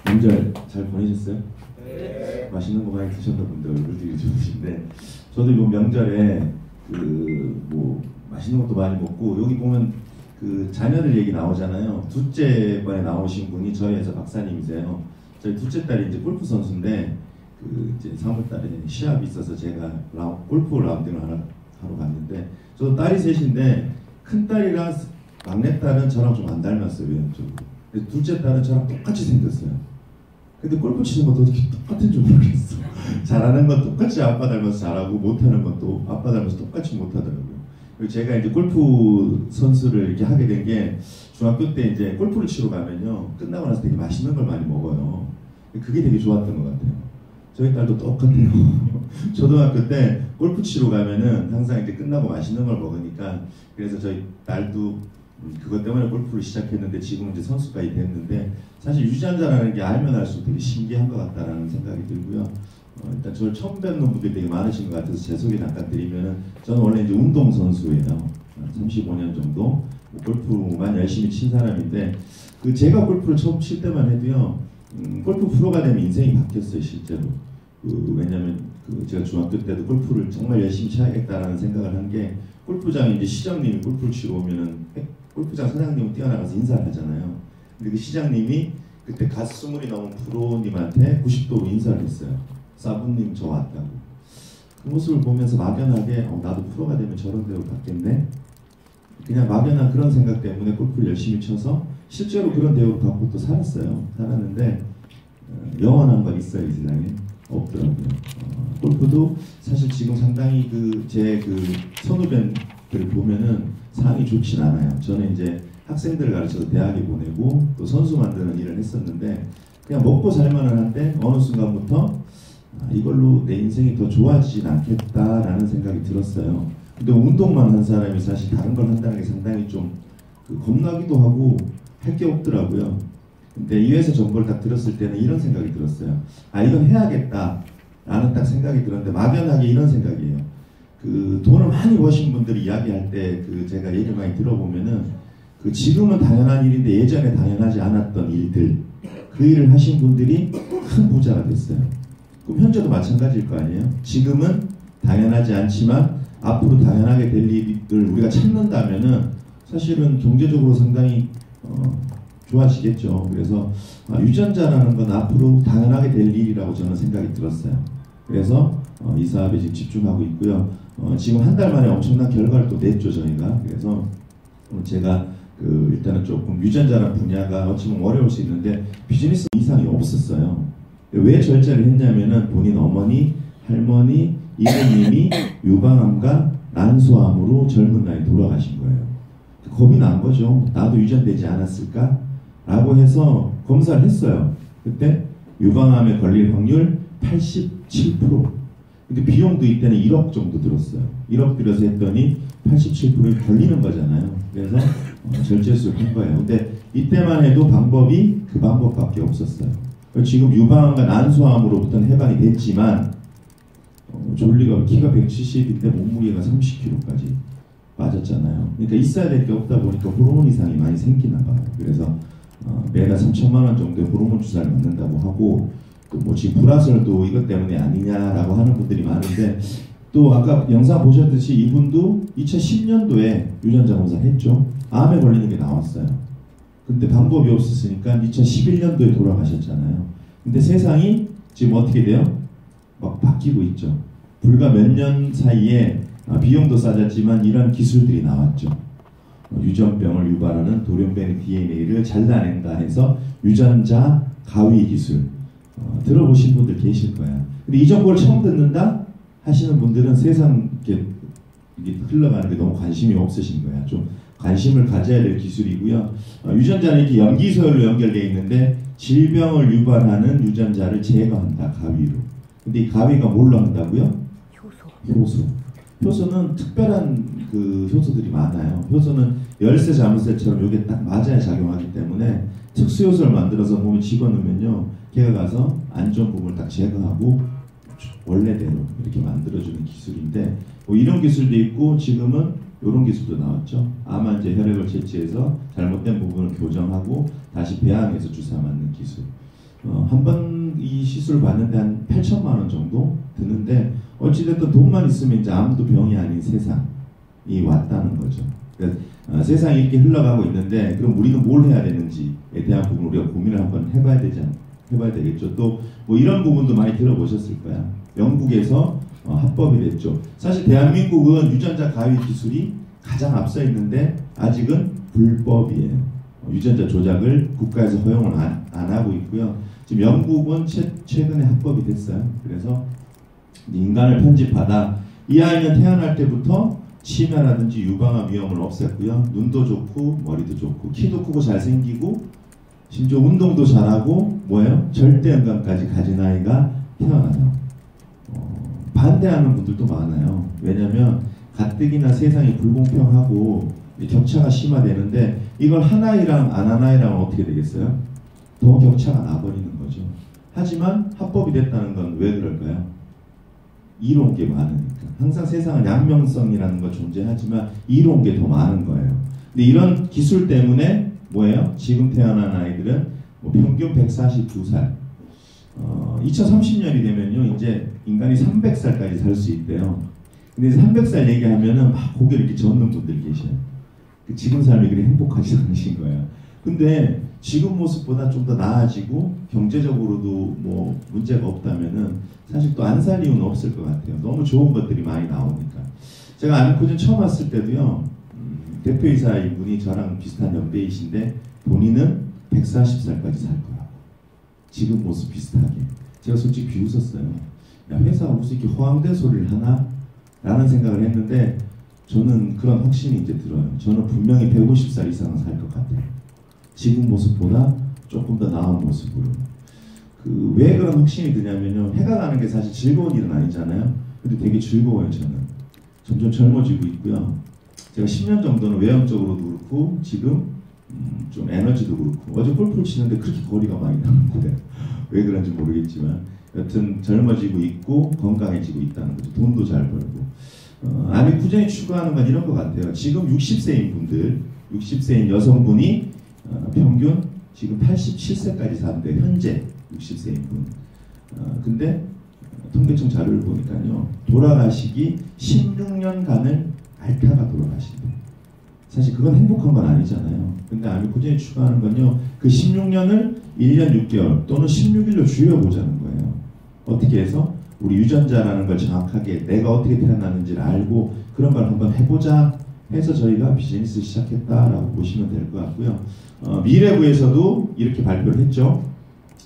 명절 잘 보내셨어요? 네. 맛있는 거 많이 드셨나 본데 얼굴들이 좋으신데, 저도 이번 명절에 뭐 맛있는 것도 많이 먹고, 여기 보면 그 자녀들 얘기 나오잖아요. 둘째 번에 나오신 분이 저희 회사 박사님이세요. 저희 둘째 딸이 이제 골프 선수인데, 이제 3월달에 시합이 있어서 제가 골프 라운딩을 하러 갔는데, 저도 딸이 셋인데 큰 딸이랑 막내 딸은 저랑 좀 안 닮았어요, 외형적으로. 둘째 딸은 저랑 똑같이 생겼어요. 근데 골프 치는 것도 어떻게 똑같은 줄 모르겠어. 잘하는 건 똑같이 아빠 닮아서 잘하고, 못하는 것도 아빠 닮아서 똑같이 못하더라고요. 그리고 제가 이제 골프 선수를 이렇게 하게 된 게, 중학교 때 이제 골프를 치러 가면요, 끝나고 나서 되게 맛있는 걸 많이 먹어요. 그게 되게 좋았던 것 같아요. 저희 딸도 똑같아요. 초등학교 때 골프 치러 가면은 항상 이제 끝나고 맛있는 걸 먹으니까, 그래서 저희 딸도 그것 때문에 골프를 시작했는데, 지금 이제 선수까지 됐는데, 사실 유전자라는 게 알면 알수록 되게 신기한 것 같다라는 생각이 들고요. 일단 저를 처음 뵙는 분들이 되게 많으신 것 같아서 제 소개 잠깐 드리면은, 저는 원래 이제 운동선수예요. 35년 정도 골프만 열심히 친 사람인데, 제가 골프를 처음 칠 때만 해도요, 골프 프로가 되면 인생이 바뀌었어요, 실제로. 왜냐면 제가 중학교 때도 골프를 정말 열심히 쳐야겠다라는 생각을 한 게, 골프장에 이제 시장님이 골프를 치러 오면은 골프장 사장님은 뛰어나가서 인사를 하잖아요. 근데 그 시장님이 그때 가스물이 넘은 프로님한테 90도로 인사를 했어요. 사부님 저 왔다고. 그 모습을 보면서 막연하게 나도 프로가 되면 저런 데로 갔겠네? 그냥 막연한 그런 생각 때문에 골프를 열심히 쳐서 실제로 그런 대우를 받고 또 살았는데, 영원한 건 있어요, 이 세상에? 없더라고요. 골프도 사실 지금 상당히 제 선후배들 보면은 상황이 좋진 않아요. 저는 이제 학생들을 가르쳐서 대학에 보내고 또 선수 만드는 일을 했었는데, 그냥 먹고 살만은 한데 어느 순간부터 이걸로 내 인생이 더 좋아지진 않겠다라는 생각이 들었어요. 근데 운동만 한 사람이 사실 다른 걸 한다는 게 상당히 좀 겁나기도 하고 할 게 없더라고요. 근데 이 회사 정보를 딱 들었을 때는 이런 생각이 들었어요. 이건 해야겠다 라는 딱 생각이 들었는데, 막연하게 이런 생각이에요. 돈을 많이 버신 분들이 이야기할 때 제가 얘기를 많이 들어보면은, 지금은 당연한 일인데 예전에 당연하지 않았던 일들, 그 일을 하신 분들이 큰 부자가 됐어요. 그럼 현재도 마찬가지일 거 아니에요? 지금은 당연하지 않지만 앞으로 당연하게 될 일을 우리가 찾는다면은 사실은 경제적으로 상당히 좋아지겠죠. 그래서 유전자라는 건 앞으로 당연하게 될 일이라고 저는 생각이 들었어요. 그래서 이 사업에 지금 집중하고 있고요. 지금 한 달 만에 엄청난 결과를 또 냈죠, 저희가. 그래서 제가 일단은 조금 유전자라는 분야가 어찌보면 어려울 수 있는데 비즈니스 이상이 없었어요. 왜 절제를 했냐면은 본인 어머니, 할머니, 이모님이 유방암과 난소암으로 젊은 나이에 돌아가신 거예요. 겁이 난 거죠. 나도 유전되지 않았을까? 라고 해서 검사를 했어요. 그때 유방암에 걸릴 확률 87%. 근데 비용도 이때는 1억 정도 들었어요. 1억 들여서 했더니 87%에 걸리는 거잖아요. 그래서 절제술을 한 거예요. 근데 이때만 해도 방법이 그 방법밖에 없었어요. 지금 유방암과 난소암으로부터는 해방이 됐지만, 졸리가 키가 170인데 몸무게가 30kg까지 빠졌잖아요. 그러니까 있어야 될 게 없다 보니까 호르몬 이상이 많이 생기나 봐요. 그래서 매달 3천만 원 정도의 호르몬 주사를 맞는다고 하고, 또 뭐 지금 불화설도 이것 때문에 아니냐라고 하는 분들이 많은데, 또 아까 영상 보셨듯이 이분도 2010년도에 유전자 검사를 했죠. 암에 걸리는 게 나왔어요. 근데 방법이 없었으니까 2011년도에 돌아가셨잖아요. 근데 세상이 지금 어떻게 돼요? 막 바뀌고 있죠. 불과 몇 년 사이에 비용도 싸졌지만 이런 기술들이 나왔죠. 유전병을 유발하는 돌연변이 DNA를 잘라낸다 해서 유전자 가위 기술. 들어보신 분들 계실 거야. 근데 이 정보를 처음 듣는다 하시는 분들은 세상 이게 흘러가는 게 너무 관심이 없으신 거야. 좀 관심을 가져야 될 기술이고요. 유전자는 이렇게 염기소열로 연결되어 있는데, 질병을 유발하는 유전자를 제거한다, 가위로. 근데 이 가위가 뭘로 한다고요? 효소. 효소는 특별한 효소들이 많아요. 효소는 열쇠 자물쇠처럼 이게 딱 맞아야 작용하기 때문에 특수효소를 만들어서 몸에 집어넣으면요, 걔가 가서 안 좋은 부분을 딱 제거하고 원래대로 이렇게 만들어주는 기술인데, 뭐 이런 기술도 있고 지금은 이런 기술도 나왔죠. 암환자 혈액을 채취해서 잘못된 부분을 교정하고 다시 배양해서 주사 맞는 기술. 한 번 이 시술을 받는데 한 8천만 원 정도 드는데 어찌됐든 돈만 있으면 이제 아무도 병이 아닌 세상이 왔다는 거죠. 그러니까 세상이 이렇게 흘러가고 있는데 그럼 우리는 뭘 해야 되는지에 대한 부분을 우리가 고민을 한번 해봐야 되겠죠. 또 뭐 이런 부분도 많이 들어보셨을 거야. 영국에서 합법이 됐죠. 사실 대한민국은 유전자 가위 기술이 가장 앞서 있는데 아직은 불법이에요. 유전자 조작을 국가에서 허용을 안 하고 있고요. 지금 영국은 최근에 합법이 됐어요. 그래서 인간을 편집하다 이 아이는 태어날 때부터 치매라든지 유방암 위험을 없앴고요. 눈도 좋고 머리도 좋고 키도 크고 잘생기고 심지어 운동도 잘하고 뭐예요? 절대음감까지 가진 아이가 태어나요. 반대하는 분들도 많아요. 왜냐하면 가뜩이나 세상이 불공평하고 격차가 심화되는데 이걸 한 아이랑 안 한 아이랑 어떻게 되겠어요? 더 격차가 나버리는 거죠. 하지만 합법이 됐다는 건 왜 그럴까요? 이로운 게 많으니까. 항상 세상은 양면성이라는 거 존재하지만 이로운 게 더 많은 거예요. 근데 이런 기술 때문에 뭐예요? 지금 태어난 아이들은 뭐 평균 142살. 2030년이 되면요, 이제 인간이 300살까지 살 수 있대요. 근데 300살 얘기하면은 막 고개를 이렇게 젓는 분들이 계셔요. 지금 삶이 그리 행복하지 않으신 거예요. 근데 지금 모습보다 좀 더 나아지고 경제적으로도 뭐 문제가 없다면은 사실 또 안 살 이유는 없을 것 같아요. 너무 좋은 것들이 많이 나오니까. 제가 아미코진 처음 왔을 때도요, 대표이사인 분이 저랑 비슷한 연배이신데 본인은 140살까지 살 거라고. 지금 모습 비슷하게. 제가 솔직히 비웃었어요. 야, 회사가 무슨 이렇게 허황된 소리를 하나? 라는 생각을 했는데 저는 그런 확신이 이제 들어요. 저는 분명히 150살 이상은 살 것 같아요. 지금 모습보다 조금 더 나은 모습으로. 왜 그런 확신이 드냐면요. 해가 가는 게 사실 즐거운 일은 아니잖아요. 근데 되게 즐거워요, 저는. 점점 젊어지고 있고요. 제가 10년 정도는 외형적으로도 그렇고 지금 좀 에너지도 그렇고 어제 골프를 치는데 그렇게 거리가 많이 나는데 왜 그런지 모르겠지만 여튼 젊어지고 있고 건강해지고 있다는 거죠. 돈도 잘 벌고. 아미쿠젠이 추구하는 건 이런 것 같아요. 지금 60세인 분들, 60세인 여성분이 평균 지금 87세까지 사는데 현재 60세인 분. 근데 통계청 자료를 보니까요. 돌아가시기 16년간을 앓다가 돌아가신대요. 사실 그건 행복한 건 아니잖아요. 근데 아미코젠이 추구하는 건요. 그 16년을 1년 6개월 또는 16일로 줄여보자는 거예요. 어떻게 해서? 우리 유전자라는 걸 정확하게 내가 어떻게 태어났는지를 알고 그런 걸 한번 해보자 해서 저희가 비즈니스 시작했다라고 보시면 될 것 같고요. 미래부에서도 이렇게 발표를 했죠.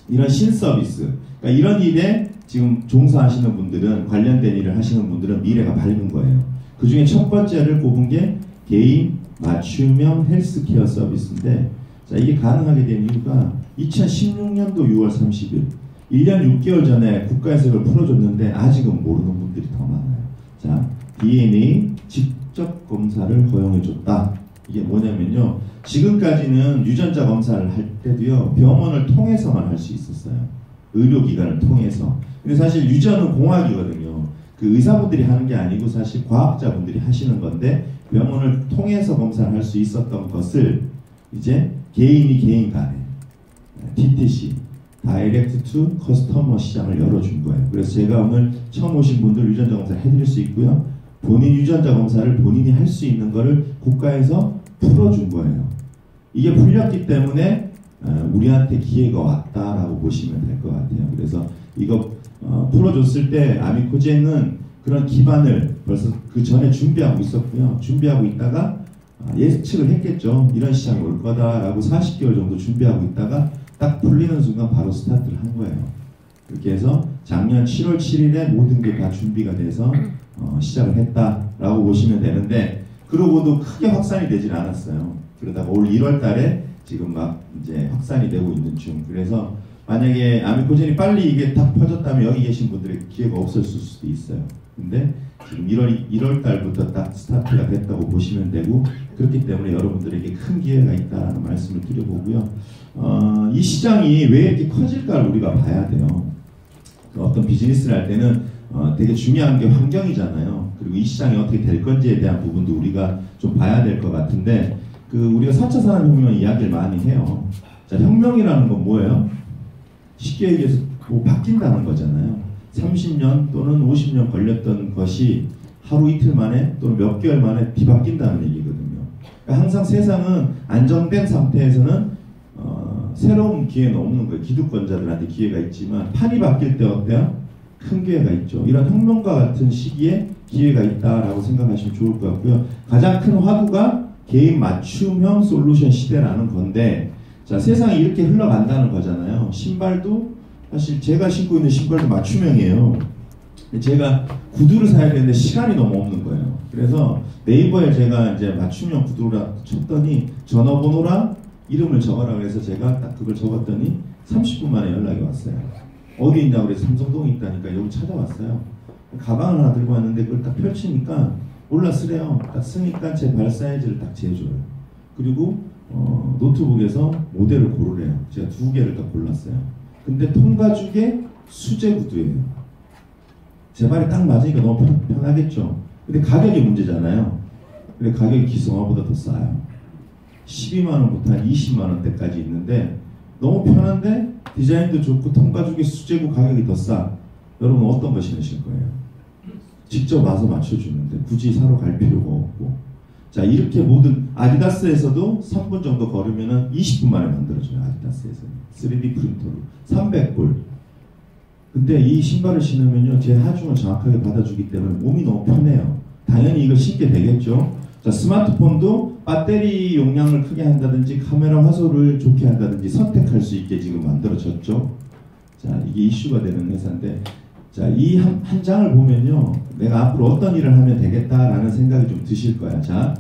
이런 신서비스, 그러니까 이런 일에 지금 종사하시는 분들은, 관련된 일을 하시는 분들은 미래가 밝은 거예요. 그 중에 첫 번째를 꼽은 게 개인 맞춤형 헬스케어 서비스인데, 자, 이게 가능하게 된 이유가 2016년도 6월 30일 1년 6개월 전에 국가에서 이걸 풀어줬는데 아직은 모르는 분들이 더 많아요. 자, DNA 직접 검사를 허용해줬다. 이게 뭐냐면요. 지금까지는 유전자 검사를 할 때도요. 병원을 통해서만 할 수 있었어요. 의료기관을 통해서. 근데 사실 유전은 공학이거든요. 그 의사분들이 하는 게 아니고 사실 과학자분들이 하시는 건데 병원을 통해서 검사를 할 수 있었던 것을 이제 개인 간에 DTC 다이렉트 투 커스터머 시장을 열어준 거예요. 그래서 제가 오늘 처음 오신 분들 유전자 검사를 해드릴 수 있고요. 본인 유전자 검사를 본인이 할 수 있는 거를 국가에서 풀어준 거예요. 이게 풀렸기 때문에 우리한테 기회가 왔다라고 보시면 될 것 같아요. 그래서 이거 풀어줬을 때 아미코젠은 그런 기반을 벌써 그 전에 준비하고 있었고요. 준비하고 있다가 예측을 했겠죠. 이런 시장이 올 거다라고 40개월 정도 준비하고 있다가 딱 풀리는 순간 바로 스타트를 한 거예요. 그렇게 해서 작년 7월 7일에 모든 게 다 준비가 돼서 시작을 했다라고 보시면 되는데, 그러고도 크게 확산이 되질 않았어요. 그러다가 올 1월 달에 지금 막 이제 확산이 되고 있는 중. 그래서 만약에 아미코젠이 빨리 이게 딱 퍼졌다면 여기 계신 분들의 기회가 없었을 수도 있어요. 근데 지금 1월 달부터 딱 스타트가 됐다고 보시면 되고, 그렇기 때문에 여러분들에게 큰 기회가 있다는 말씀을 드려보고요. 이 시장이 왜 이렇게 커질까를 우리가 봐야 돼요. 어떤 비즈니스를 할 때는 되게 중요한 게 환경이잖아요. 그리고 이 시장이 어떻게 될 건지에 대한 부분도 우리가 좀 봐야 될 것 같은데, 우리가 4차 산업혁명 이야기를 많이 해요. 자, 혁명이라는 건 뭐예요? 쉽게 얘기해서 뭐 바뀐다는 거잖아요. 30년 또는 50년 걸렸던 것이 하루 이틀 만에 또는 몇 개월 만에 뒤바뀐다는 얘기거든요. 그러니까 항상 세상은 안정된 상태에서는 새로운 기회는 없는 거예요. 기득권자들한테 기회가 있지만 판이 바뀔 때 어때요? 큰 기회가 있죠. 이런 혁명과 같은 시기에 기회가 있다라고 생각하시면 좋을 것 같고요. 가장 큰 화두가 개인 맞춤형 솔루션 시대라는 건데, 자, 세상이 이렇게 흘러간다는 거잖아요. 신발도 사실 제가 신고 있는 신발도 맞춤형이에요. 제가 구두를 사야 되는데 시간이 너무 없는 거예요. 그래서 네이버에 제가 이제 맞춤형 구두를 쳤더니 전화번호랑 이름을 적어라 그래서 제가 딱 그걸 적었더니 30분 만에 연락이 왔어요. 어디 있냐고 그래서 삼성동에 있다니까 여기 찾아왔어요. 가방을 하나 들고 왔는데 그걸 딱 펼치니까 몰라 쓰래요. 딱 쓰니까 제 발 사이즈를 딱 재줘요. 그리고 노트북에서 모델을 고르래요. 제가 2개를 딱 골랐어요. 근데 통가죽의 수제 구두예요. 제 발에 딱 맞으니까 너무 편하겠죠. 근데 가격이 문제잖아요. 근데 가격이 기성화보다 더 싸요. 12만원부터 한 20만원대까지 있는데 너무 편한데 디자인도 좋고 통가죽의 수제구 가격이 더 싸. 여러분 어떤 거 신으실 거예요? 직접 와서 맞춰주는데 굳이 사러 갈 필요가 없고. 자, 이렇게 모든 아디다스에서도 3분 정도 걸으면 20분 만에 만들어줘요. 아디다스에서 3D 프린터로 300불. 근데 이 신발을 신으면요 제 하중을 정확하게 받아주기 때문에 몸이 너무 편해요. 당연히 이걸 신게 되겠죠. 자, 스마트폰도 배터리 용량을 크게 한다든지 카메라 화소를 좋게 한다든지 선택할 수 있게 지금 만들어졌죠. 자, 이게 이슈가 되는 회사인데, 자, 이 한 장을 보면요 내가 앞으로 어떤 일을 하면 되겠다라는 생각이 좀 드실 거야. 자,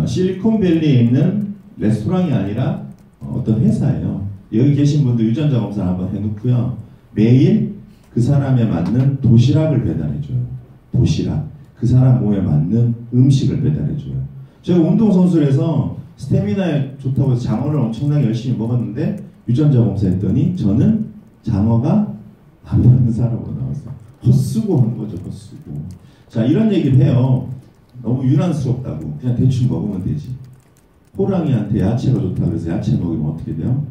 실리콘밸리에 있는 레스토랑이 아니라 어떤 회사예요. 여기 계신 분들 유전자 검사를 한번 해놓고요 매일 그 사람에 맞는 도시락을 배달해줘요. 도시락. 그 사람 몸에 맞는 음식을 배달해줘요. 제가 운동선수라서 스태미나에 좋다고 해서 장어를 엄청나게 열심히 먹었는데 유전자 검사했더니 저는 장어가 안 맞는 사람으로 나왔어요. 헛수고 한 거죠. 헛수고. 자, 이런 얘기를 해요. 너무 유난스럽다고. 그냥 대충 먹으면 되지. 호랑이한테 야채가 좋다고 해서 야채 먹이면 어떻게 돼요?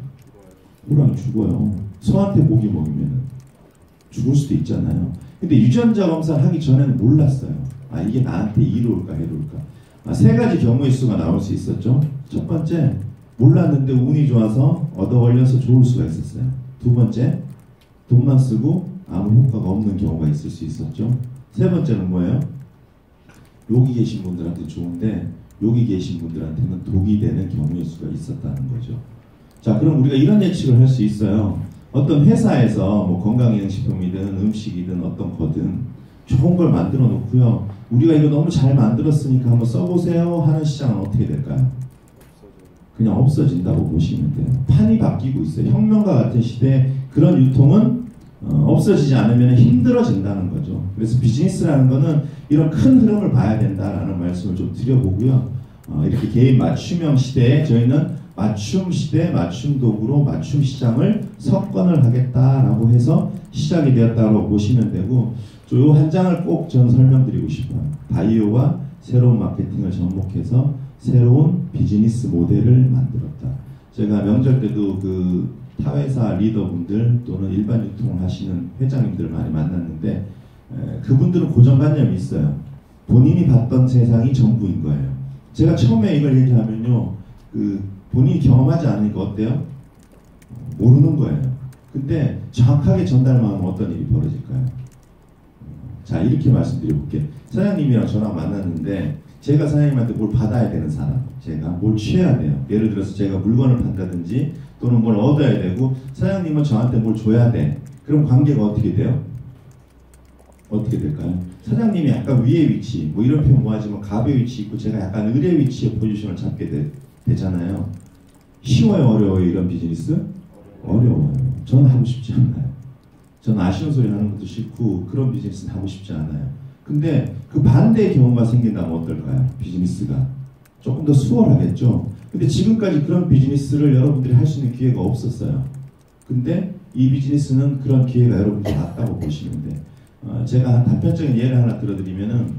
호랑이 죽어요. 소한테 고기 먹이면 죽을 수도 있잖아요. 근데 유전자 검사를 하기 전에는 몰랐어요. 아, 이게 나한테 이로울까 해로울까. 세 가지 경우의 수가 나올 수 있었죠. 첫 번째, 몰랐는데 운이 좋아서 얻어 걸려서 좋을 수가 있었어요. 두 번째, 돈만 쓰고 아무 효과가 없는 경우가 있을 수 있었죠. 세 번째는 뭐예요? 여기 계신 분들한테 좋은데 여기 계신 분들한테는 독이 되는 경우의 수가 있었다는 거죠. 자, 그럼 우리가 이런 예측을 할 수 있어요. 어떤 회사에서 뭐 건강기능식품이든 음식이든 어떤 거든 좋은 걸 만들어 놓고요. 우리가 이거 너무 잘 만들었으니까 한번 써보세요 하는 시장은 어떻게 될까요? 그냥 없어진다고 보시면 돼요. 판이 바뀌고 있어요. 혁명과 같은 시대에 그런 유통은 없어지지 않으면 힘들어진다는 거죠. 그래서 비즈니스라는 거는 이런 큰 흐름을 봐야 된다라는 말씀을 좀 드려보고요. 이렇게 개인 맞춤형 시대에 저희는 맞춤 시대, 맞춤 도구로 맞춤 시장을 석권을 하겠다라고 해서 시작이 되었다고 보시면 되고, 요 한 장을 꼭 전 설명드리고 싶어요. 바이오와 새로운 마케팅을 접목해서 새로운 비즈니스 모델을 만들었다. 제가 명절 때도 그 타회사 리더분들 또는 일반 유통을 하시는 회장님들 많이 만났는데 그분들은 고정관념이 있어요. 본인이 봤던 세상이 전부인 거예요. 제가 처음에 이걸 얘기하면요, 본인이 경험하지 않으니까 어때요? 모르는 거예요. 근데 정확하게 전달만 하면 어떤 일이 벌어질까요? 자, 이렇게 말씀드려볼게요. 사장님이랑 저랑 만났는데 제가 사장님한테 뭘 받아야 되는 사람, 제가 뭘 취해야 돼요. 예를 들어서 제가 물건을 판다든지 또는 뭘 얻어야 되고 사장님은 저한테 뭘 줘야 돼. 그럼 관계가 어떻게 돼요? 어떻게 될까요? 사장님이 약간 위의 위치, 뭐 이런 표현 뭐하지만 갑의 위치 있고 제가 약간 을의 위치의 포지션을 잡게 되잖아요. 쉬워요, 어려워요, 이런 비즈니스? 어려워요. 저는 하고 싶지 않아요. 저는 아쉬운 소리 하는 것도 싫고 그런 비즈니스는 하고 싶지 않아요. 근데 그 반대의 경우가 생긴다면 어떨까요? 비즈니스가 조금 더 수월하겠죠. 근데 지금까지 그런 비즈니스를 여러분들이 할 수 있는 기회가 없었어요. 근데 이 비즈니스는 그런 기회가 여러분들이 왔다고 보시면 돼요. 제가 단편적인 예를 하나 들어드리면은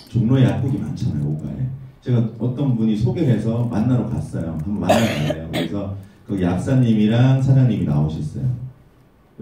종로에 약국이 많잖아요, 오가에. 제가 어떤 분이 소개를 해서 만나러 갔어요. 한번 만나러 가요. 그래서 거기 약사님이랑 사장님이 나오셨어요.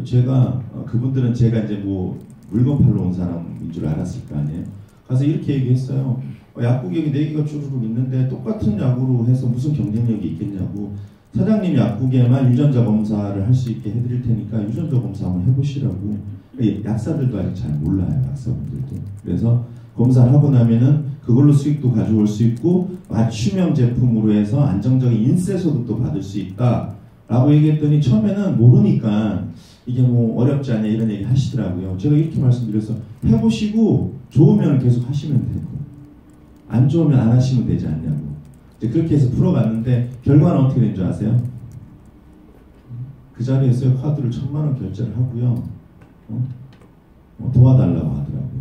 제가 그분들은 제가 이제 뭐 물건 팔러 온 사람인 줄 알았을 거 아니에요. 가서 이렇게 얘기했어요. 약국 여기 4개가 주르륵 있는데 똑같은 약으로 해서 무슨 경쟁력이 있겠냐고. 사장님 약국에만 유전자 검사를 할 수 있게 해드릴 테니까 유전자 검사 한번 해보시라고. 약사들도 아직 잘 몰라요. 약사분들도. 그래서 검사를 하고 나면은 그걸로 수익도 가져올 수 있고 맞춤형 제품으로 해서 안정적인 인세 소득도 받을 수 있다 라고 얘기했더니 처음에는 모르니까 이게 뭐 어렵지 않냐 이런 얘기 하시더라고요. 제가 이렇게 말씀드려서 해보시고 좋으면 계속 하시면 되고 안 좋으면 안 하시면 되지 않냐고. 이제 그렇게 해서 풀어봤는데 결과는 어떻게 된 줄 아세요? 그 자리에서 카드를 1000만원 결제를 하고요. 도와달라고 하더라고요.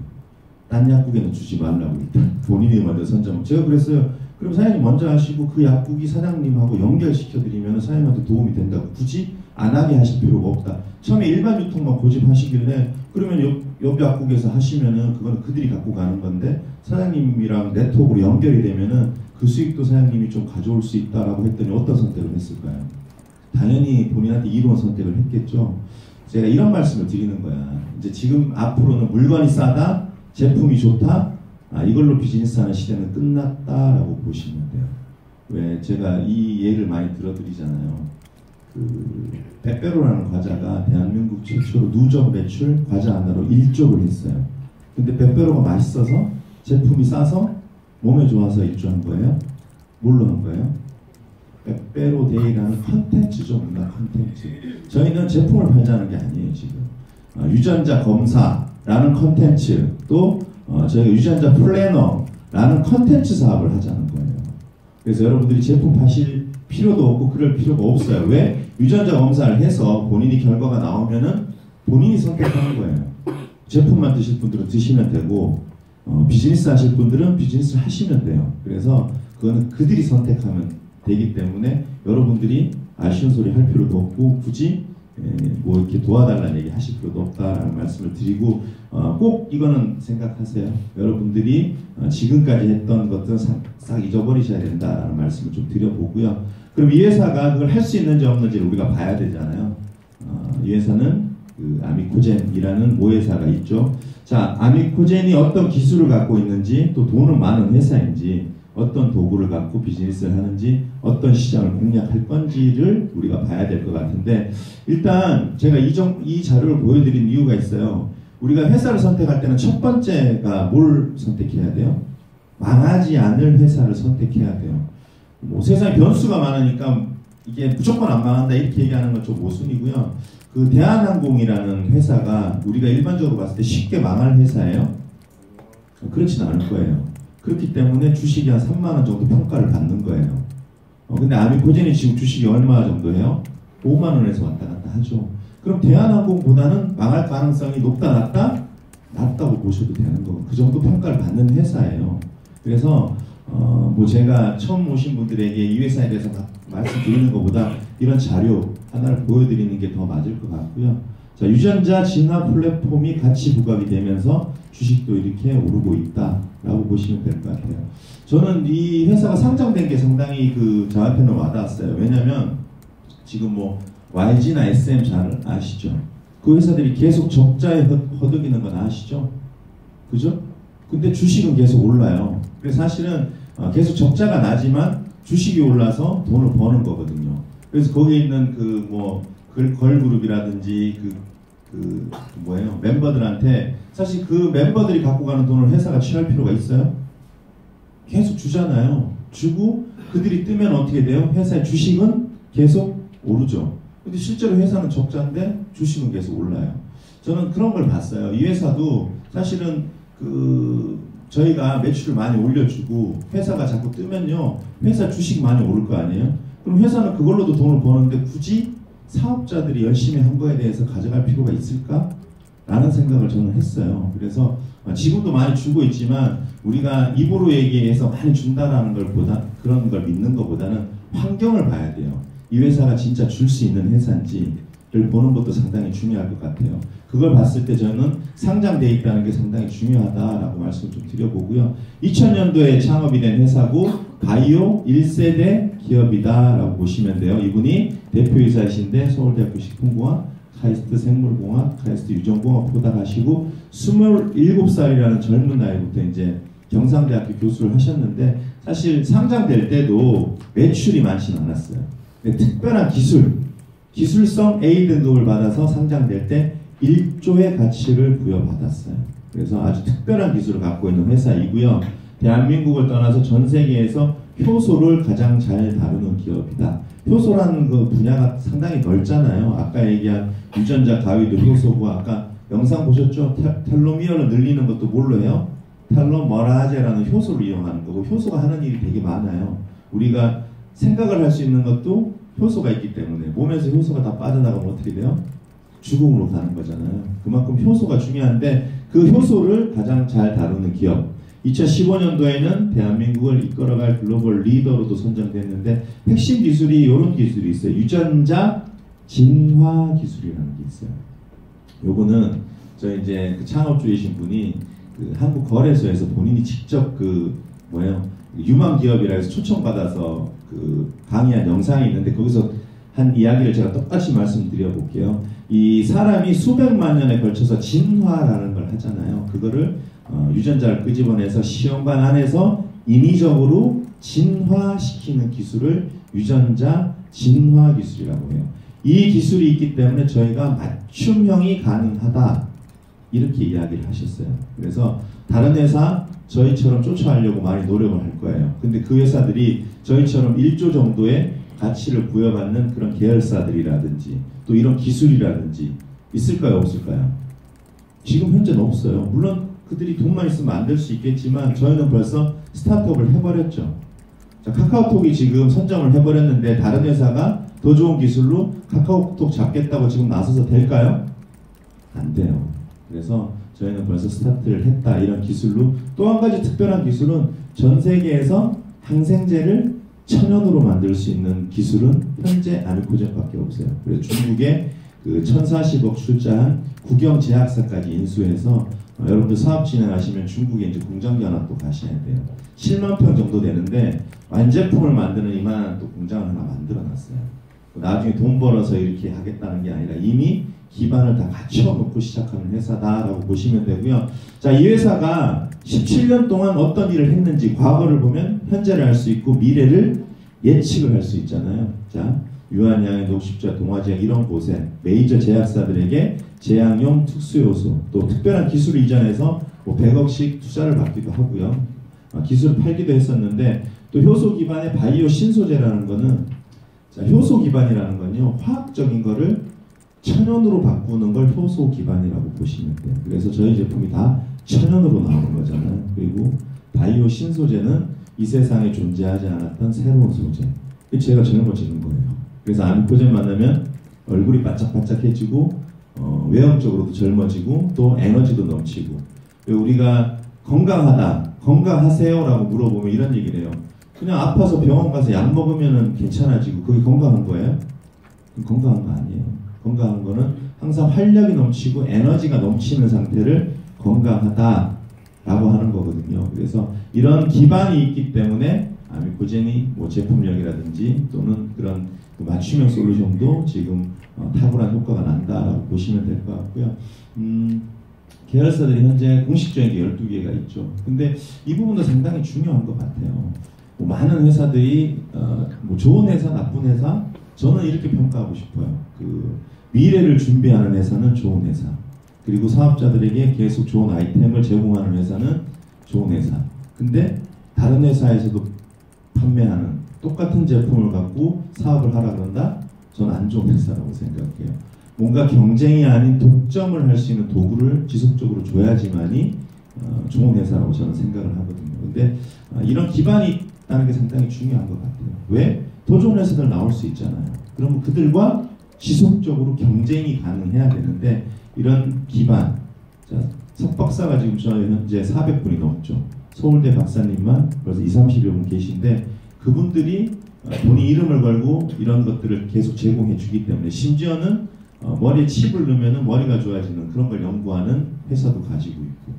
딴 약국에는 주지 말라고 일단 본인이 먼저 선점. 제가 그랬어요. 그럼 사장님 먼저 하시고 그 약국이 사장님하고 연결시켜드리면 사장님한테 도움이 된다고. 굳이 안 하게 하실 필요가 없다. 처음에 일반 유통만 고집하시길래 그러면 옆 약국에서 하시면은 그건 그들이 갖고 가는 건데 사장님이랑 네트워크로 연결이 되면은 그 수익도 사장님이 좀 가져올 수 있다라고 했더니 어떤 선택을 했을까요? 당연히 본인한테 이로운 선택을 했겠죠. 제가 이런 말씀을 드리는 거야. 이제 지금 앞으로는 물건이 싸다, 제품이 좋다, 이걸로 비즈니스하는 시대는 끝났다라고 보시면 돼요. 왜 제가 이 예를 많이 들어드리잖아요. 그 빼빼로라는 과자가 대한민국 최초로 누적 매출 과자 하나로 1조를 했어요. 근데 빼빼로가 맛있어서 제품이 싸서 몸에 좋아서 1조 한 거예요? 뭘로 한 거예요? 빼빼로 데이라는 컨텐츠죠. 뭔가 컨텐츠. 저희는 제품을 팔자는 게 아니에요. 지금 유전자 검사라는 컨텐츠, 또 저희가 유전자 플래너라는 컨텐츠 사업을 하자는 거예요. 그래서 여러분들이 제품 파실 필요도 없고 그럴 필요가 없어요. 왜? 유전자 검사를 해서 본인이 결과가 나오면은 본인이 선택하는 거예요. 제품만 드실 분들은 드시면 되고 비즈니스 하실 분들은 비즈니스를 하시면 돼요. 그래서 그거는 그들이 선택하면 되기 때문에 여러분들이 아쉬운 소리 할 필요도 없고 굳이 뭐 이렇게 도와달라는 얘기 하실 필요도 없다라는 말씀을 드리고 꼭 이거는 생각하세요. 여러분들이 지금까지 했던 것들은 싹 잊어버리셔야 된다라는 말씀을 좀 드려보고요. 그럼 이 회사가 그걸 할 수 있는지 없는지 우리가 봐야 되잖아요. 이 회사는 그 아미코젠이라는 모회사가 있죠. 자, 아미코젠이 어떤 기술을 갖고 있는지, 또 돈은 많은 회사인지, 어떤 도구를 갖고 비즈니스를 하는지, 어떤 시장을 공략할 건지를 우리가 봐야 될 것 같은데, 일단 제가 이 자료를 보여드린 이유가 있어요. 우리가 회사를 선택할 때는 첫 번째가 뭘 선택해야 돼요? 망하지 않을 회사를 선택해야 돼요. 뭐 세상에 변수가 많으니까 이게 무조건 안 망한다 이렇게 얘기하는 건 좀 모순이고요. 그 대한항공이라는 회사가 우리가 일반적으로 봤을 때 쉽게 망할 회사예요? 그렇진 않을 거예요. 그렇기 때문에 주식이 한 3만원 정도 평가를 받는 거예요. 근데 아미코젠이 지금 주식이 얼마 정도 해요? 5만원에서 왔다 갔다 하죠. 그럼 대한항공보다는 망할 가능성이 높다 낮다? 낮다고 보셔도 되는 거고 그 정도 평가를 받는 회사예요. 그래서 뭐 제가 처음 오신 분들에게 이 회사에 대해서 말씀드리는 것보다 이런 자료 하나를 보여드리는 게 더 맞을 것 같고요. 자, 유전자 진화 플랫폼이 같이 부각이 되면서 주식도 이렇게 오르고 있다라고 보시면 될 것 같아요. 저는 이 회사가 상장된 게 상당히 그 저한테는 와닿았어요. 왜냐면 지금 뭐 YG나 SM 잘 아시죠? 그 회사들이 계속 적자에 허덕이는 건 아시죠? 그죠? 근데 주식은 계속 올라요. 그래서 사실은 계속 적자가 나지만 주식이 올라서 돈을 버는 거거든요. 그래서 거기에 있는 그 뭐 걸그룹이라든지 그 뭐예요? 멤버들한테 사실 그 멤버들이 갖고 가는 돈을 회사가 취할 필요가 있어요? 계속 주잖아요. 주고 그들이 뜨면 어떻게 돼요? 회사의 주식은 계속 오르죠. 근데 실제로 회사는 적자인데 주식은 계속 올라요. 저는 그런 걸 봤어요. 이 회사도 사실은 저희가 매출을 많이 올려주고 회사가 자꾸 뜨면요. 회사 주식이 많이 오를 거 아니에요? 그럼 회사는 그걸로도 돈을 버는데 굳이 사업자들이 열심히 한 거에 대해서 가져갈 필요가 있을까? 라는 생각을 저는 했어요. 그래서 지금도 많이 주고 있지만 우리가 입으로 얘기해서 많이 준다라는 그런 걸 믿는 것보다는 환경을 봐야 돼요. 이 회사가 진짜 줄 수 있는 회사인지를 보는 것도 상당히 중요할 것 같아요. 그걸 봤을 때 저는 상장되어 있다는 게 상당히 중요하다라고 말씀을 좀 드려보고요. 2000년도에 창업이 된 회사고 바이오 1세대 기업이다라고 보시면 돼요. 이분이 대표이사이신데 서울대학교 식품공학 카이스트 생물공학, 카이스트 유전공학 포닥하시고 27살이라는 젊은 나이부터 이제 경상대학교 교수를 하셨는데 사실 상장될 때도 매출이 많지는 않았어요. 근데 특별한 기술성 A 등급을 받아서 상장될 때 1조의 가치를 부여받았어요. 그래서 아주 특별한 기술을 갖고 있는 회사이고요. 대한민국을 떠나서 전 세계에서 효소를 가장 잘 다루는 기업이다. 효소라는 그 분야가 상당히 넓잖아요. 아까 얘기한 유전자 가위도 효소고, 아까 영상 보셨죠? 텔로미어를 늘리는 것도 뭘로 해요? 텔로머라제라는 효소를 이용하는 거고, 효소가 하는 일이 되게 많아요. 우리가 생각을 할 수 있는 것도 효소가 있기 때문에 몸에서 효소가 다 빠져나가면 어떻게 돼요? 죽음으로 가는 거잖아요. 그만큼 효소가 중요한데 그 효소를 가장 잘 다루는 기업. 2015년도에는 대한민국을 이끌어갈 글로벌 리더로도 선정됐는데 핵심 기술이 이런 기술이 있어요. 유전자 진화 기술이라는 게 있어요. 요거는 저 이제 그 창업주이신 분이 그 한국거래소에서 본인이 직접 유망기업이라 해서 초청받아서 그 강의한 영상이 있는데 거기서 한 이야기를 제가 똑같이 말씀드려 볼게요. 이 사람이 수백만 년에 걸쳐서 진화라는 걸 하잖아요. 그거를 유전자를 끄집어내서 시험관 안에서 인위적으로 진화시키는 기술을 유전자 진화 기술이라고 해요. 이 기술이 있기 때문에 저희가 맞춤형이 가능하다 이렇게 이야기를 하셨어요. 그래서 다른 회사 저희처럼 쫓아가려고 많이 노력을 할 거예요. 근데 그 회사들이 저희처럼 1조 정도의 가치를 부여받는 그런 계열사들이라든지 또 이런 기술이라든지 있을까요? 없을까요? 지금 현재는 없어요. 물론 그들이 돈만 있으면 만들 수 있겠지만 저희는 벌써 스타트업을 해버렸죠. 자, 카카오톡이 지금 선정을 해버렸는데 다른 회사가 더 좋은 기술로 카카오톡 잡겠다고 지금 나서서 될까요? 안 돼요. 그래서 저희는 벌써 스타트를 했다. 이런 기술로 또 한 가지 특별한 기술은 전 세계에서 항생제를 천연으로 만들 수 있는 기술은 현재 아미코젠밖에 없어요. 그래서 중국에 그 1,040억 출자한 국영제약사까지 인수해서 여러분들 사업 진행하시면 중국에 이제 공장 견학도 가셔야 돼요. 7만 평 정도 되는데 완제품을 만드는 이만한 또 공장을 하나 만들어놨어요. 나중에 돈 벌어서 이렇게 하겠다는 게 아니라 이미 기반을 다 갖춰놓고 시작하는 회사다라고 보시면 되고요. 자, 이 회사가 17년 동안 어떤 일을 했는지 과거를 보면 현재를 알 수 있고 미래를 예측을 할 수 있잖아요. 자, 유한양의 녹십자, 동화제약 이런 곳에 메이저 제약사들에게 제약용 특수효소 또 특별한 기술을 이전해서 뭐 100억씩 투자를 받기도 하고요. 기술을 팔기도 했었는데 또 효소 기반의 바이오 신소재라는 거는 자, 효소 기반이라는 건요. 화학적인 거를 천연으로 바꾸는 걸 효소 기반이라고 보시면 돼요. 그래서 저희 제품이 다 천연으로 나오는 거잖아요. 그리고 바이오 신소재는 이 세상에 존재하지 않았던 새로운 소재. 제가 젊어지는 거예요. 그래서 아미코젠 만나면 얼굴이 바짝바짝해지고 외형적으로도 젊어지고 또 에너지도 넘치고 우리가 건강하다, 건강하세요? 라고 물어보면 이런 얘기를 해요. 그냥 아파서 병원 가서 약 먹으면 괜찮아지고 그게 건강한 거예요? 건강한 거 아니에요. 건강한 거는 항상 활력이 넘치고 에너지가 넘치는 상태를 건강하다라고 하는 거거든요. 그래서 이런 기반이 있기 때문에 아미코젠이 뭐 제품력이라든지 또는 그런 맞춤형 솔루션도 지금 탁월한 효과가 난다라고 보시면 될 것 같고요. 계열사들이 현재 공식적인 게 12개가 있죠. 근데 이 부분도 상당히 중요한 것 같아요. 뭐 많은 회사들이 뭐 좋은 회사, 나쁜 회사 저는 이렇게 평가하고 싶어요. 그 미래를 준비하는 회사는 좋은 회사, 그리고 사업자들에게 계속 좋은 아이템을 제공하는 회사는 좋은 회사. 근데 다른 회사에서도 판매하는 똑같은 제품을 갖고 사업을 하라 그런다? 저는 안 좋은 회사라고 생각해요. 뭔가 경쟁이 아닌 독점을 할 수 있는 도구를 지속적으로 줘야지만이 좋은 회사라고 저는 생각을 하거든요. 근데 이런 기반이 있다는 게 상당히 중요한 것 같아요. 왜? 더 좋은 회사들 나올 수 있잖아요. 그러면 그들과 지속적으로 경쟁이 가능해야 되는데 이런 기반, 자, 석박사가 지금 저희 현재 400분이 넘죠. 서울대 박사님만 벌써 20-30여 분 계신데 그분들이 본인 이름을 걸고 이런 것들을 계속 제공해 주기 때문에 심지어는 머리에 칩을 넣으면 머리가 좋아지는 그런 걸 연구하는 회사도 가지고 있고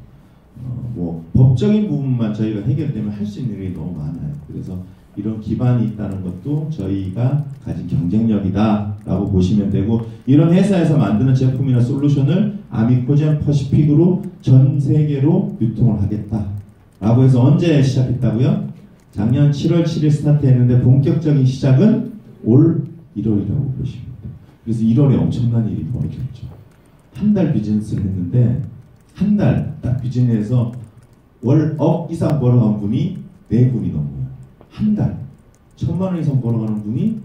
뭐 법적인 부분만 저희가 해결되면 할 수 있는 일이 너무 많아요. 그래서 이런 기반이 있다는 것도 저희가 가진 경쟁력이다라고 보시면 되고, 이런 회사에서 만드는 제품이나 솔루션을 아미코젠 퍼시픽으로 전 세계로 유통을 하겠다라고 해서 언제 시작했다고요? 작년 7월 7일 스타트했는데 본격적인 시작은 올 1월이라고 보시면 돼요. 그래서 1월에 엄청난 일이 벌어졌죠. 한 달 비즈니스를 했는데 한 달 딱 비즈니스에서 월 억 이상 벌어간 분이 4분이 넘어요. 한 달 1,000만 원 이상 벌어가는 분이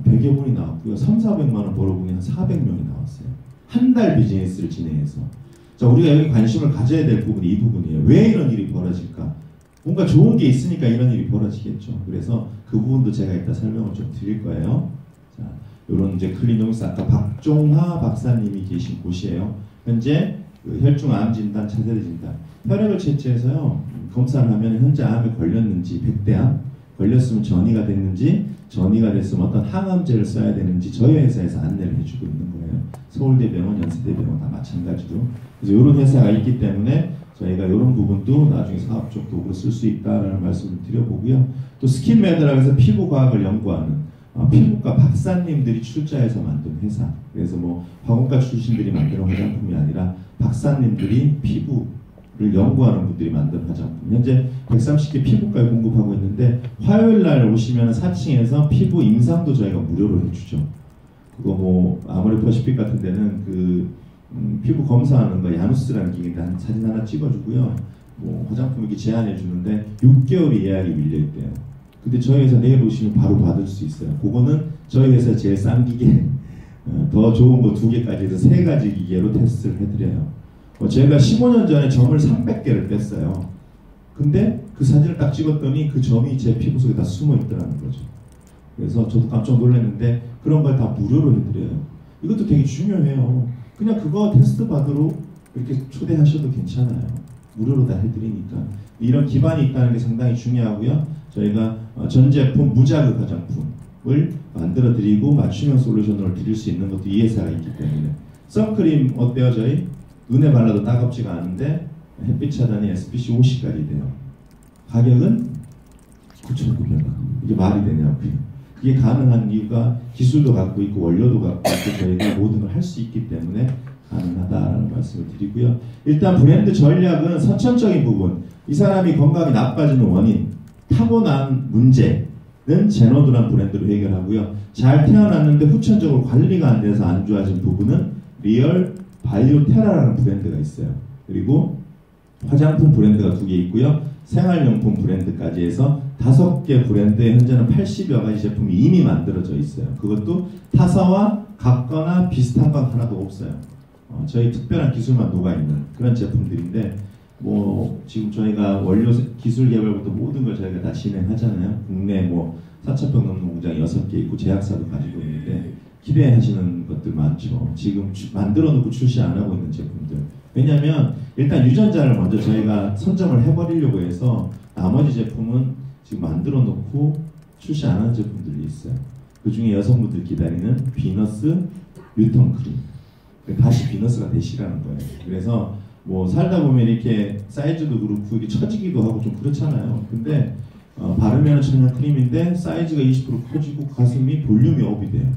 100여 분이 나왔고요. 3,400만 원 벌어본 분이 한 400명이 나왔어요. 한 달 비즈니스를 진행해서. 자, 우리가 여기 관심을 가져야 될 부분이 이 부분이에요. 왜 이런 일이 벌어질까? 뭔가 좋은 게 있으니까 이런 일이 벌어지겠죠. 그래서 그 부분도 제가 이따 설명을 좀 드릴 거예요. 자, 요런 이제 클리노믹스 아까 박종하 박사님이 계신 곳이에요. 현재 그 혈중암 진단, 차세대 진단, 혈액을 채취해서요 검사를 하면 현재 암에 걸렸는지, 100대암 걸렸으면 전이가 됐는지, 전이가 됐으면 어떤 항암제를 써야 되는지 저희 회사에서 안내를 해주고 있는 거예요. 서울대병원, 연세대병원 다 마찬가지로. 그래서 이런 회사가 있기 때문에 저희가 이런 부분도 나중에 사업적 도구로 쓸 수 있다라는 말씀을 드려보고요. 또 스킨메드라고 해서 피부과학을 연구하는 피부과 박사님들이 출자해서 만든 회사. 그래서 뭐 화공과 출신들이 만드는 화장품이 아니라 박사님들이 피부를 연구하는 분들이 만든 화장품. 현재 130개 피부과에 공급하고 있는데 화요일 날 오시면 4층에서 피부 임상도 저희가 무료로 해주죠. 그거 뭐 아모레 퍼시픽 같은 데는 그 피부 검사하는 거 야누스라는 기계인데 한 사진 하나 찍어주고요. 뭐 화장품 이렇게 제안해 주는데 6개월이 예약이 밀려 있대요. 근데 저희 회사 내일 오시면 바로 받을 수 있어요. 그거는 저희 회사 제일 싼 기계, 더 좋은 거 2개까지 해서 3가지 기계로 테스트를 해드려요. 제가 15년 전에 점을 300개를 뺐어요. 근데 그 사진을 딱 찍었더니 그 점이 제 피부 속에 다 숨어 있더라는 거죠. 그래서 저도 깜짝 놀랐는데 그런 걸 다 무료로 해드려요. 이것도 되게 중요해요. 그냥 그거 테스트 받으러 이렇게 초대하셔도 괜찮아요. 무료로 다 해드리니까. 이런 기반이 있다는 게 상당히 중요하고요. 저희가 전 제품 무자극 화장품을 만들어 드리고 맞춤형 솔루션을 드릴 수 있는 것도 이 회사가 있기 때문에. 선크림 어때요? 저희 눈에 발라도 따갑지가 않은데 햇빛 차단이 SPC 50까지 돼요. 가격은 9,900원. 이게 말이 되냐고요. 그게 가능한 이유가 기술도 갖고 있고 원료도 갖고 있고 저희가 모든 걸 할 수 있기 때문에 가능하다라는 말씀을 드리고요. 일단 브랜드 전략은 선천적인 부분, 이 사람이 건강이 나빠지는 원인, 타고난 문제는 제노드란 브랜드로 해결하고요. 잘 태어났는데 후천적으로 관리가 안 돼서 안 좋아진 부분은 리얼 바이오테라라는 브랜드가 있어요. 그리고 화장품 브랜드가 2개 있고요. 생활용품 브랜드까지 해서 5개 브랜드에 현재는 80여 가지 제품이 이미 만들어져 있어요. 그것도 타사와 같거나 비슷한 건 하나도 없어요. 저희 특별한 기술만 녹아있는 그런 제품들인데, 뭐 지금 저희가 원료 기술 개발부터 모든 걸 저희가 다 진행하잖아요. 국내 뭐 4,000평 넘는 공장 6개 있고 제약사도 가지고 있는데 기대하시는 것들 많죠. 지금 만들어 놓고 출시 안 하고 있는 제품들. 왜냐하면 일단 유전자를 먼저 저희가 선점을 해버리려고 해서 나머지 제품은 지금 만들어 놓고 출시 안 하는 제품들이 있어요. 그 중에 여성분들 기다리는 비너스 뉴턴 크림. 다시 비너스가 되시라는 거예요. 그래서 뭐 살다 보면 이렇게 사이즈도 그렇고 이게 처지기도 하고 좀 그렇잖아요. 근데 바르면 천연 크림인데 사이즈가 20% 커지고 가슴이 볼륨이 업이 돼요.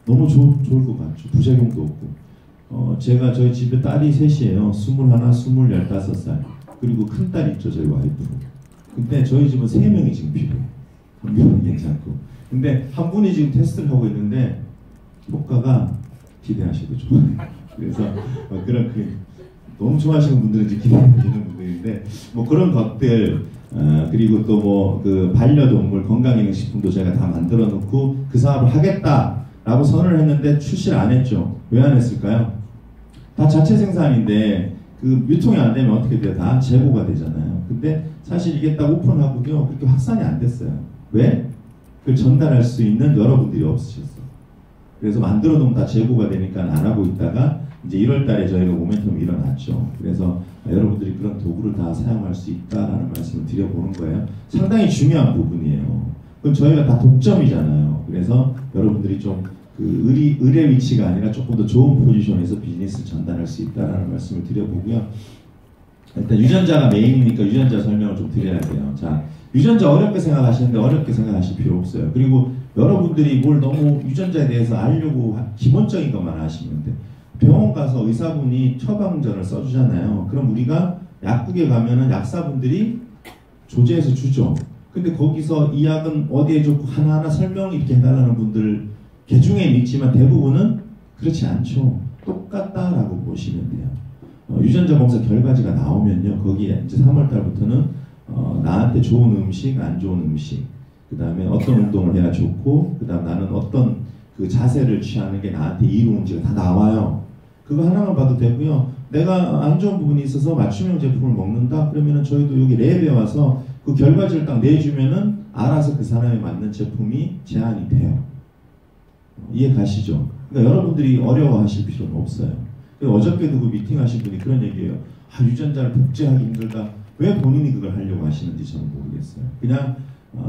너무 좋을 것 같죠. 부작용도 없고. 제가 저희 집에 딸이 3이에요. 21, 15살. 그리고 큰 딸 있죠, 저희 와이프. 근데 저희 집은 3명이 지금 필요해요. 한 명은 괜찮고. 근데 한 분이 지금 테스트를 하고 있는데 효과가 기대하셔도 좋아요. 그래서 그런 너무 좋아하시는 분들은 이제 기대하시는 분들인데 뭐 그런 것들 그리고 또 뭐 그 반려동물 건강기능식품도 제가 다 만들어 놓고 그 사업을 하겠다라고 선언을 했는데 출시를 안 했죠. 왜 안 했을까요? 다 자체 생산인데 그 유통이 안 되면 어떻게 돼요? 다 재고가 되잖아요. 근데 사실 이게 딱 오픈하고요 그렇게 확산이 안 됐어요. 왜? 그걸 전달할 수 있는 여러분들이 없으셨어. 그래서 만들어 놓으면 다 재고가 되니까 안 하고 있다가 이제 1월 달에 저희가 모멘텀이 일어났죠. 그래서 여러분들이 그런 도구를 다 사용할 수 있다라는 말씀을 드려보는 거예요. 상당히 중요한 부분이에요. 그건 저희가 다 독점이잖아요. 그래서 여러분들이 좀 그 의뢰 위치가 아니라 조금 더 좋은 포지션에서 비즈니스를 전달할 수 있다라는 말씀을 드려보고요. 일단 유전자가 메인이니까 유전자 설명을 좀 드려야 돼요. 자, 유전자 어렵게 생각하시는데 어렵게 생각하실 필요 없어요. 그리고 여러분들이 뭘 너무 유전자에 대해서 알려고 기본적인 것만 아시면 돼. 병원 가서 의사분이 처방전을 써주잖아요. 그럼 우리가 약국에 가면은 약사분들이 조제해서 주죠. 근데 거기서 이 약은 어디에 좋고 하나하나 설명 이렇게 해달라는 분들 개중에는 있지만 대부분은 그렇지 않죠. 똑같다라고 보시면 돼요. 유전자 검사 결과지가 나오면요, 거기에 이제 3월달부터는 나한테 좋은 음식, 안 좋은 음식, 그 다음에 어떤 운동을 해야 좋고, 그 다음 나는 어떤 그 자세를 취하는 게 나한테 이로운지가 다 나와요. 그거 하나만 봐도 되고요. 내가 안 좋은 부분이 있어서 맞춤형 제품을 먹는다? 그러면은 저희도 여기 랩에 와서 그 결과지를 딱 내주면은 알아서 그 사람에 맞는 제품이 제한이 돼요. 이해 가시죠? 그러니까 여러분들이 어려워하실 필요는 없어요. 어저께도 그 미팅 하신 분이 그런 얘기예요. 아, 유전자를 복제하기 힘들다. 왜 본인이 그걸 하려고 하시는지 저는 모르겠어요. 그냥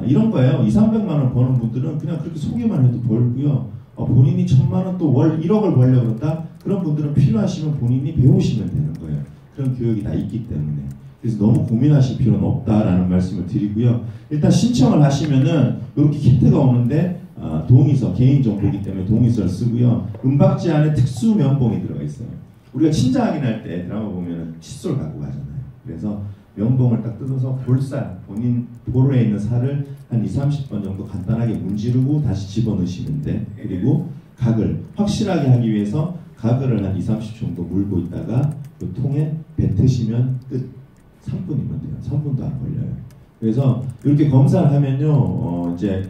이런 거예요. 2, 300만 원 버는 분들은 그냥 그렇게 소개만 해도 벌고요. 본인이 1000만 원 또 월 1억을 벌려고 그런다? 그런 분들은 필요하시면 본인이 배우시면 되는 거예요. 그런 교육이 다 있기 때문에. 그래서 너무 고민하실 필요는 없다라는 말씀을 드리고요. 일단 신청을 하시면은 이렇게 키트가 오는데 동의서, 개인정보이기 때문에 동의서를 쓰고요. 은박지 안에 특수 면봉이 들어가 있어요. 우리가 친자 확인할 때 드라마 보면은 칫솔 갖고 가잖아요. 그래서 면봉을 딱 뜯어서 볼살, 본인 볼에 있는 살을 한 2, 30번 정도 간단하게 문지르고 다시 집어넣으시면 돼. 그리고 각을 확실하게 하기 위해서 가글을 한 2, 30초 정도 물고 있다가 그 통에 뱉으시면 끝. 3분이면 돼요. 3분도 안 걸려요. 그래서 이렇게 검사를 하면요, 이제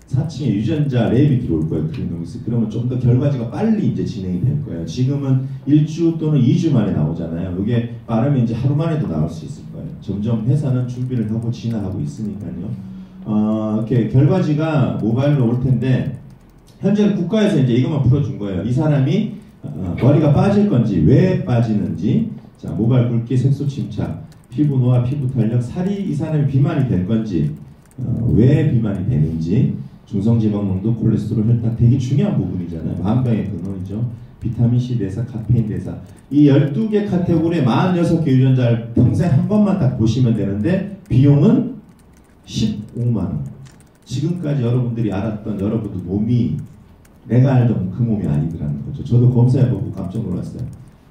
4층에 유전자 랩이 들어올 거예요. 그러면 좀 더 결과지가 빨리 이제 진행이 될 거예요. 지금은 1주 또는 2주 만에 나오잖아요. 이게 빠르면 이제 하루 만에도 나올 수 있을 거예요. 점점 회사는 준비를 하고 진화하고 있으니까요. 이렇게 결과지가 모바일로 올 텐데, 현재는 국가에서 이제 이것만 풀어준 거예요. 이 사람이 머리가 빠질 건지, 왜 빠지는지, 자, 모발 굵기, 색소 침착, 피부 노화, 피부 탄력, 살이 이 사람이 비만이 될 건지, 왜 비만이 되는지, 중성지방 농도, 콜레스테롤, 혈당 되게 중요한 부분이잖아요. 만병의 근원이죠. 비타민C 대사, 카페인 대사. 이 12개 카테고리에 46개 유전자를 평생 한 번만 딱 보시면 되는데 비용은 15만 원. 지금까지 여러분들이 알았던 여러분들 몸이 내가 알던 그 몸이 아니더라는 거죠. 저도 검사해보고 깜짝 놀랐어요.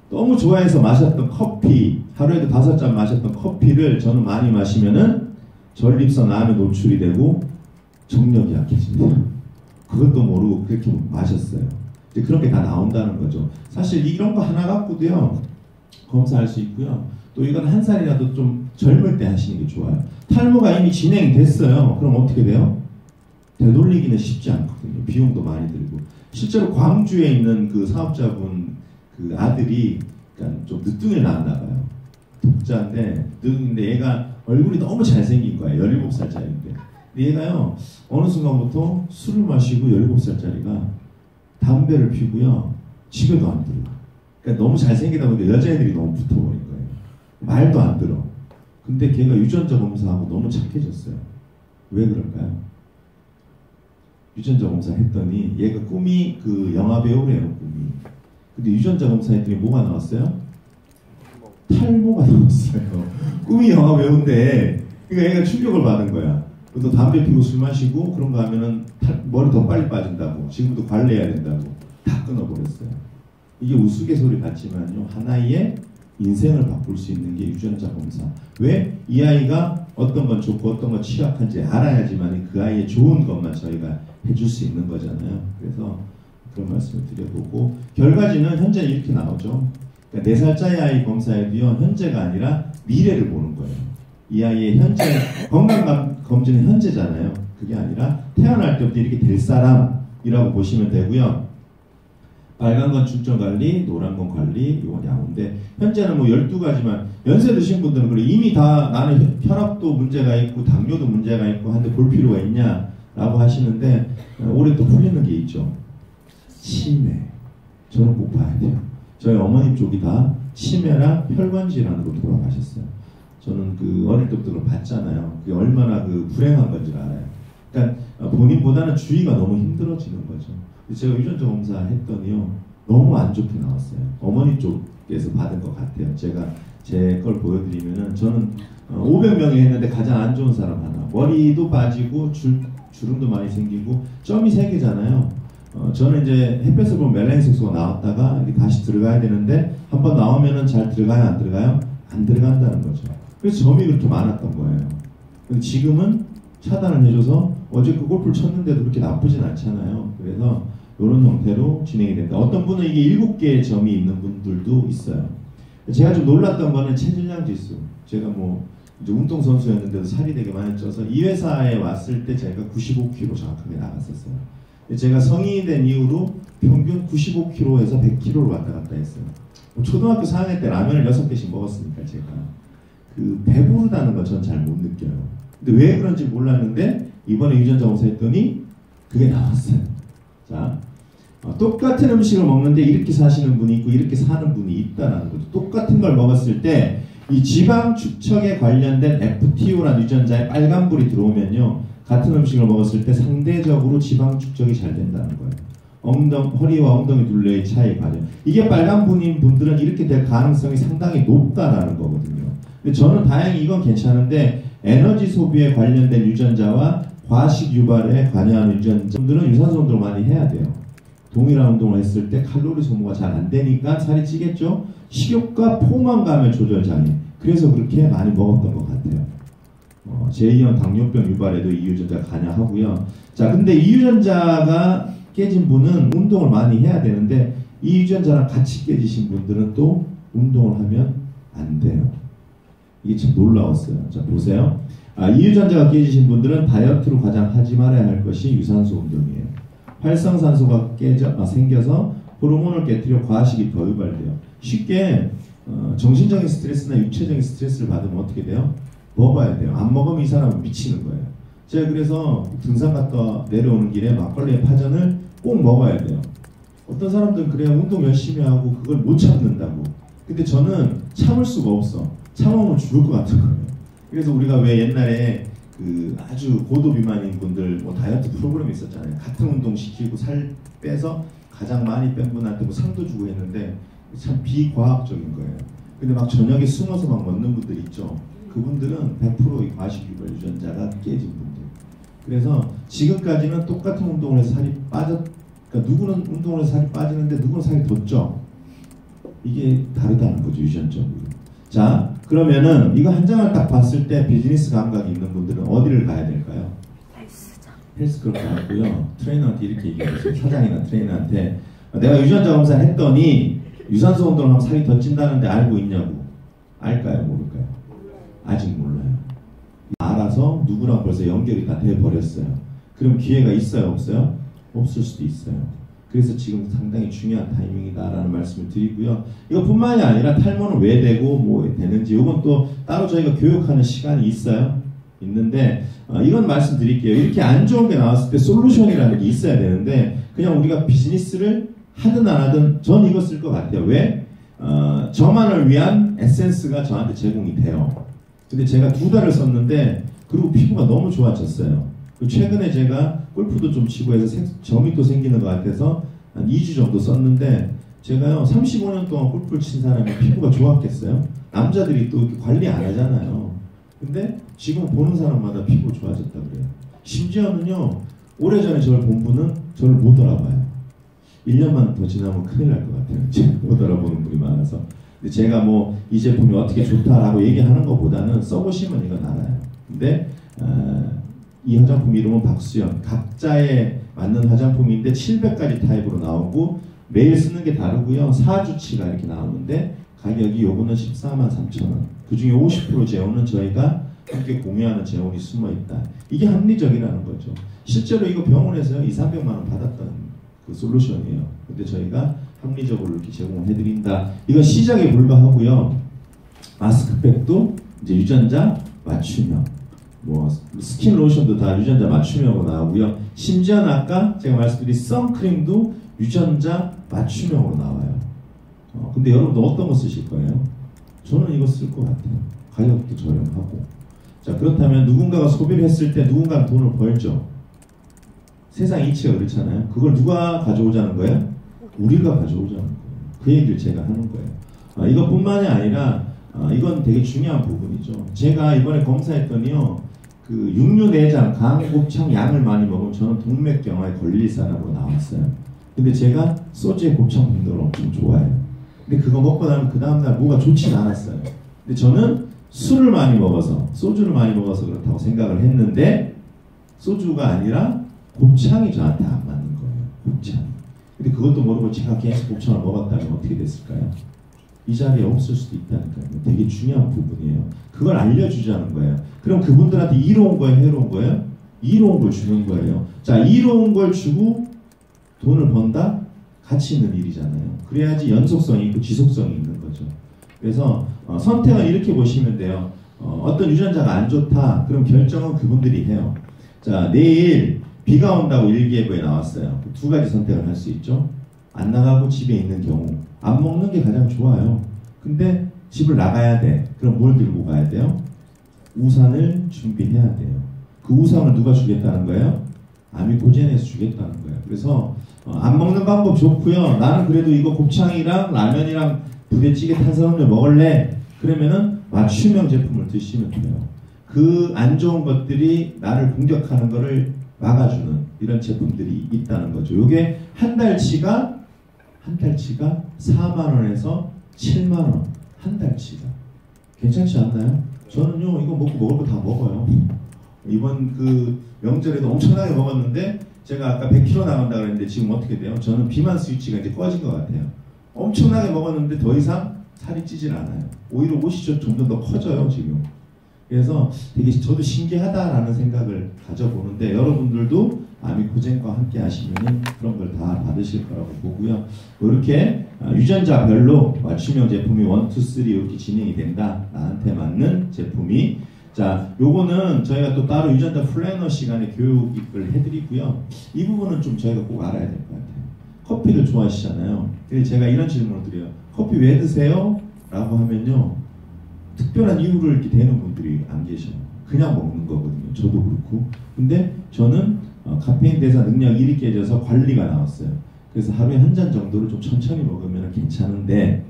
너무 좋아해서 마셨던 커피, 하루에도 5잔 마셨던 커피를 저는 많이 마시면은 전립선 암에 노출이 되고 정력이 약해집니다. 그것도 모르고 그렇게 마셨어요. 이제 그런 게 다 나온다는 거죠. 사실 이런 거 하나 갖고도요, 검사할 수 있고요. 또 이건 한 살이라도 좀 젊을 때 하시는 게 좋아요. 탈모가 이미 진행이 됐어요. 그럼 어떻게 돼요? 되돌리기는 쉽지 않거든요. 비용도 많이 들고. 실제로 광주에 있는 그 사업자분 그 아들이 그러니까 좀 늦둥이를 낳았나 봐요. 독자인데 늦둥인데 얘가 얼굴이 너무 잘생긴 거예요. 17살짜리인데. 근데 얘가요, 어느 순간부터 술을 마시고 17살짜리가 담배를 피고요, 집에도 안 들어. 그러니까 너무 잘생기다 보니까 여자애들이 너무 붙어버린 거예요. 말도 안 들어. 근데 걔가 유전자 검사하고 너무 착해졌어요. 왜 그럴까요? 유전자 검사 했더니 얘가 꿈이 그 영화 배우래요, 꿈이. 근데 유전자 검사했더니 뭐가 나왔어요? 탈모가 나왔어요. 꿈이 영화 배우인데, 그러니까 얘가 충격을 받은 거야. 또 담배 피고 술 마시고 그런 거 하면은 머리 더 빨리 빠진다고, 지금부터 관리해야 된다고 다 끊어버렸어요. 이게 우스갯소리 같지만요, 하나의 인생을 바꿀 수 있는 게 유전자 검사. 왜? 이 아이가 어떤 건 좋고 어떤 건 취약한지 알아야지만 그 아이의 좋은 것만 저희가 해줄 수 있는 거잖아요. 그래서 그런 말씀을 드려보고, 결과지는 현재 이렇게 나오죠. 그러니까 4살짜리 아이 검사에도요, 현재가 아니라 미래를 보는 거예요. 이 아이의 현재, 건강검진은 현재잖아요. 그게 아니라 태어날 때부터 이렇게 될 사람이라고 보시면 되고요. 빨간 건 출전 관리, 노란 건 관리, 이건 양호인데, 현재는 뭐 12가지만, 연세 드신 분들은 그래, 이미 다 나는 혈압도 문제가 있고 당뇨도 문제가 있고 한데 볼 필요가 있냐라고 하시는데, 올해 또 풀리는 게 있죠. 치매. 저는 꼭 봐야 돼요. 저희 어머님 쪽이 다 치매랑 혈관 질환으로 돌아가셨어요. 저는 그 어릴 때부터 그걸 봤잖아요. 그게 얼마나 그 불행한 건지를 알아요. 그러니까 본인보다는 주위가 너무 힘들어지는 거죠. 제가 유전자 검사 했더니요, 너무 안 좋게 나왔어요. 어머니 쪽에서 받은 것 같아요. 제가 제 걸 보여드리면은 저는 500명이 했는데 가장 안 좋은 사람 하나. 머리도 빠지고 주름도 많이 생기고 점이 3개잖아요. 저는 이제 햇볕을 보면 멜라닌 색소가 나왔다가 다시 들어가야 되는데 한번 나오면은 잘 들어가요, 안 들어가요? 안 들어간다는 거죠. 그래서 점이 그렇게 많았던 거예요. 근데 지금은 차단을 해줘서 어제 그 골프를 쳤는데도 그렇게 나쁘진 않잖아요. 그래서 이런 형태로 진행이 된다. 어떤 분은 이게 7개의 점이 있는 분들도 있어요. 제가 좀 놀랐던 거는 체질량 지수. 제가 뭐 이제 운동선수였는데도 살이 되게 많이 쪄서 이 회사에 왔을 때 제가 95kg 정확하게 나갔었어요. 제가 성인이 된 이후로 평균 95kg에서 100kg로 왔다 갔다 했어요. 초등학교 4학년 때 라면을 6개씩 먹었으니까 제가 그 배부르다는 걸 전 잘 못 느껴요. 근데 왜 그런지 몰랐는데 이번에 유전자 검사했더니 그게 나왔어요. 자, 똑같은 음식을 먹는데 이렇게 사시는 분이 있고 이렇게 사는 분이 있다는 거죠. 똑같은 걸 먹었을 때 이 지방 축적에 관련된 FTO라는 유전자에 빨간불이 들어오면요, 같은 음식을 먹었을 때 상대적으로 지방 축적이 잘 된다는 거예요. 허리와 엉덩이 둘레의 차이 과정. 이게 빨간불인 분들은 이렇게 될 가능성이 상당히 높다라는 거거든요. 근데 저는 다행히 이건 괜찮은데 에너지 소비에 관련된 유전자와 과식 유발에 관여하는 유전자들은 유산소 운동을 많이 해야 돼요. 동일한 운동을 했을 때 칼로리 소모가 잘 안 되니까 살이 찌겠죠. 식욕과 포만감의 조절 장애. 그래서 그렇게 많이 먹었던 것 같아요. 제2형 당뇨병 유발에도 이 유전자가 관여하고요. 자, 근데 이 유전자가 깨진 분은 운동을 많이 해야 되는데 이 유전자랑 같이 깨지신 분들은 또 운동을 하면 안 돼요. 이게 참 놀라웠어요. 자, 보세요. 이 유전자가 깨지신 분들은 다이어트로 가장 하지 말아야 할 것이 유산소 운동이에요. 활성산소가 생겨서 호르몬을 깨뜨려 과식이 더 유발돼요. 쉽게 정신적인 스트레스나 육체적인 스트레스를 받으면 어떻게 돼요? 먹어야 돼요. 안 먹으면 이 사람은 미치는 거예요. 제가 그래서 등산 갔다 내려오는 길에 막걸리의 파전을 꼭 먹어야 돼요. 어떤 사람들은 그래야 운동 열심히 하고 그걸 못 참는다고. 근데 저는 참을 수가 없어. 참으면 죽을 것 같은 거예요. 그래서 우리가 왜 옛날에 그 아주 고도 비만인 분들 뭐 다이어트 프로그램이 있었잖아요. 같은 운동 시키고 살 빼서 가장 많이 뺀 분한테 뭐 상도 주고 했는데 참 비과학적인 거예요. 근데 막 저녁에 숨어서 막 먹는 분들 있죠. 그분들은 100% 이 과식 유발 유전자가 깨진 분들. 그래서 지금까지는 똑같은 운동을 해서 살이 그러니까 누구는 운동을 해서 살이 빠지는데 누구는 살이 더 쪄. 이게 다르다는 거죠, 유전적으로. 자, 그러면은 이거 한 장을 딱 봤을 때 비즈니스 감각이 있는 분들은 어디를 가야 될까요? 헬스클럽 가고요. 트레이너한테 이렇게 얘기했어요. 사장이나 트레이너한테 내가 유전자 검사를 했더니 유산소 운동을 하면 살이 더 찐다는데 알고 있냐고. 알까요? 모를까요? 아직 몰라요. 알아서 누구랑 벌써 연결이 다 돼버렸어요. 그럼 기회가 있어요? 없어요? 없을 수도 있어요. 그래서 지금 상당히 중요한 타이밍이다라는 말씀을 드리고요. 이것뿐만이 아니라 탈모는 왜 되고 뭐 되는지 이건 또 따로 저희가 교육하는 시간이 있어요. 있는데 이건 말씀드릴게요. 이렇게 안 좋은 게 나왔을 때 솔루션이라는 게 있어야 되는데 그냥 우리가 비즈니스를 하든 안 하든 전 이거 쓸 것 같아요. 왜? 저만을 위한 에센스가 저한테 제공이 돼요. 근데 제가 2달을 썼는데 그리고 피부가 너무 좋아졌어요. 최근에 제가 골프도 좀 치고 해서 점이 또 생기는 것 같아서 한 2주 정도 썼는데 제가요 35년 동안 골프를 친 사람이 피부가 좋았겠어요? 남자들이 또 이렇게 관리 안 하잖아요. 근데 지금 보는 사람마다 피부가 좋아졌다 그래요. 심지어는요 오래전에 저를 본 분은 저를 못 알아봐요. 1년만 더 지나면 큰일 날 것 같아요. 제가 못 알아보는 분이 많아서. 근데 제가 뭐 이 제품이 어떻게 좋다라고 얘기하는 것보다는 써보시면 이건 알아요. 근데 이 화장품 이름은 박수현. 각자에 맞는 화장품인데 700가지 타입으로 나오고 매일 쓰는 게 다르고요. 4주치가 이렇게 나오는데 가격이 요거는 143,000원. 그 중에 50% 재원은 저희가 함께 공유하는 재원이 숨어있다. 이게 합리적이라는 거죠. 실제로 이거 병원에서 200~300만 원 받았던 그 솔루션이에요. 근데 저희가 합리적으로 이렇게 제공을 해드린다. 이건 시작에 불과하고요. 마스크팩도 이제 유전자 맞춤형. 뭐 스킨 로션도 다 유전자 맞춤형으로 나오고요. 심지어는 아까 제가 말씀드린 선크림도 유전자 맞춤형으로 나와요. 근데 여러분도 어떤 거 쓰실 거예요? 저는 이거 쓸 것 같아요. 가격도 저렴하고. 자, 그렇다면 누군가가 소비를 했을 때 누군가는 돈을 벌죠. 세상 이치가 그렇잖아요. 그걸 누가 가져오자는 거예요? 우리가 가져오자는 거예요. 그 얘기를 제가 하는 거예요. 이것뿐만이 아니라 이건 되게 중요한 부분이죠. 제가 이번에 검사했더니요, 그 육류 내장, 간, 곱창 양을 많이 먹으면 저는 동맥경화에 걸릴 사람으로 나왔어요. 근데 제가 소주에 곱창 먹는 걸 엄청 좋아해요. 근데 그거 먹고 나면 그 다음날 뭐가 좋진 않았어요. 근데 저는 술을 많이 먹어서, 소주를 많이 먹어서 그렇다고 생각을 했는데, 소주가 아니라 곱창이 저한테 안 맞는 거예요. 곱창. 근데 그것도 모르고 제가 계속 곱창을 먹었다면 어떻게 됐을까요? 이 자리에 없을 수도 있다니까요. 되게 중요한 부분이에요. 그걸 알려주자는 거예요. 그럼 그분들한테 이로운 거예요? 해로운 거예요? 이로운 걸 주는 거예요. 자, 이로운 걸 주고 돈을 번다? 가치 있는 일이잖아요. 그래야지 연속성이 있고 지속성이 있는 거죠. 그래서 선택은 이렇게 보시면 돼요. 어떤 유전자가 안 좋다. 그럼 결정은 그분들이 해요. 자, 내일 비가 온다고 일기예보에 나왔어요. 두 가지 선택을 할 수 있죠. 안 나가고 집에 있는 경우. 안 먹는 게 가장 좋아요. 근데 집을 나가야 돼. 그럼 뭘 들고 가야 돼요? 우산을 준비해야 돼요. 그 우산을 누가 주겠다는 거예요? 아미고젠에서 주겠다는 거예요. 그래서 안 먹는 방법 좋고요. 나는 그래도 이거 곱창이랑 라면이랑 부대찌개 탄수화물 먹을래. 그러면은 맞춤형 제품을 드시면 돼요. 그 안 좋은 것들이 나를 공격하는 거를 막아주는 이런 제품들이 있다는 거죠. 이게 한 달치가 4만 원에서 7만 원. 한 달치가. 괜찮지 않나요? 저는요, 이거 먹고 먹을 거 다 먹어요. 이번 그 명절에도 엄청나게 먹었는데, 제가 아까 100kg 나간다 그랬는데 지금 어떻게 돼요? 저는 비만 스위치가 이제 꺼진 것 같아요. 엄청나게 먹었는데 더 이상 살이 찌질 않아요. 오히려 옷이 점점 더 커져요, 지금. 그래서 되게 저도 신기하다라는 생각을 가져보는데, 여러분들도 아미고젠과 함께 하시면 그런 걸 다 받으실 거라고 보고요. 이렇게 유전자별로 맞춤형 제품이 1, 2, 3 이렇게 진행이 된다. 나한테 맞는 제품이. 자, 요거는 저희가 또 따로 유전자 플래너 시간에 교육을 해드리고요. 이 부분은 좀 저희가 꼭 알아야 될 것 같아요. 커피를 좋아하시잖아요. 그래서 제가 이런 질문을 드려요. 커피 왜 드세요? 라고 하면요, 특별한 이유를 이렇게 대는 분들이 안 계셔요. 그냥 먹는 거거든요. 저도 그렇고. 근데 저는 카페인 대사 능력 1이 깨져서 관리가 나왔어요. 그래서 하루에 한 잔 정도를 좀 천천히 먹으면 괜찮은데,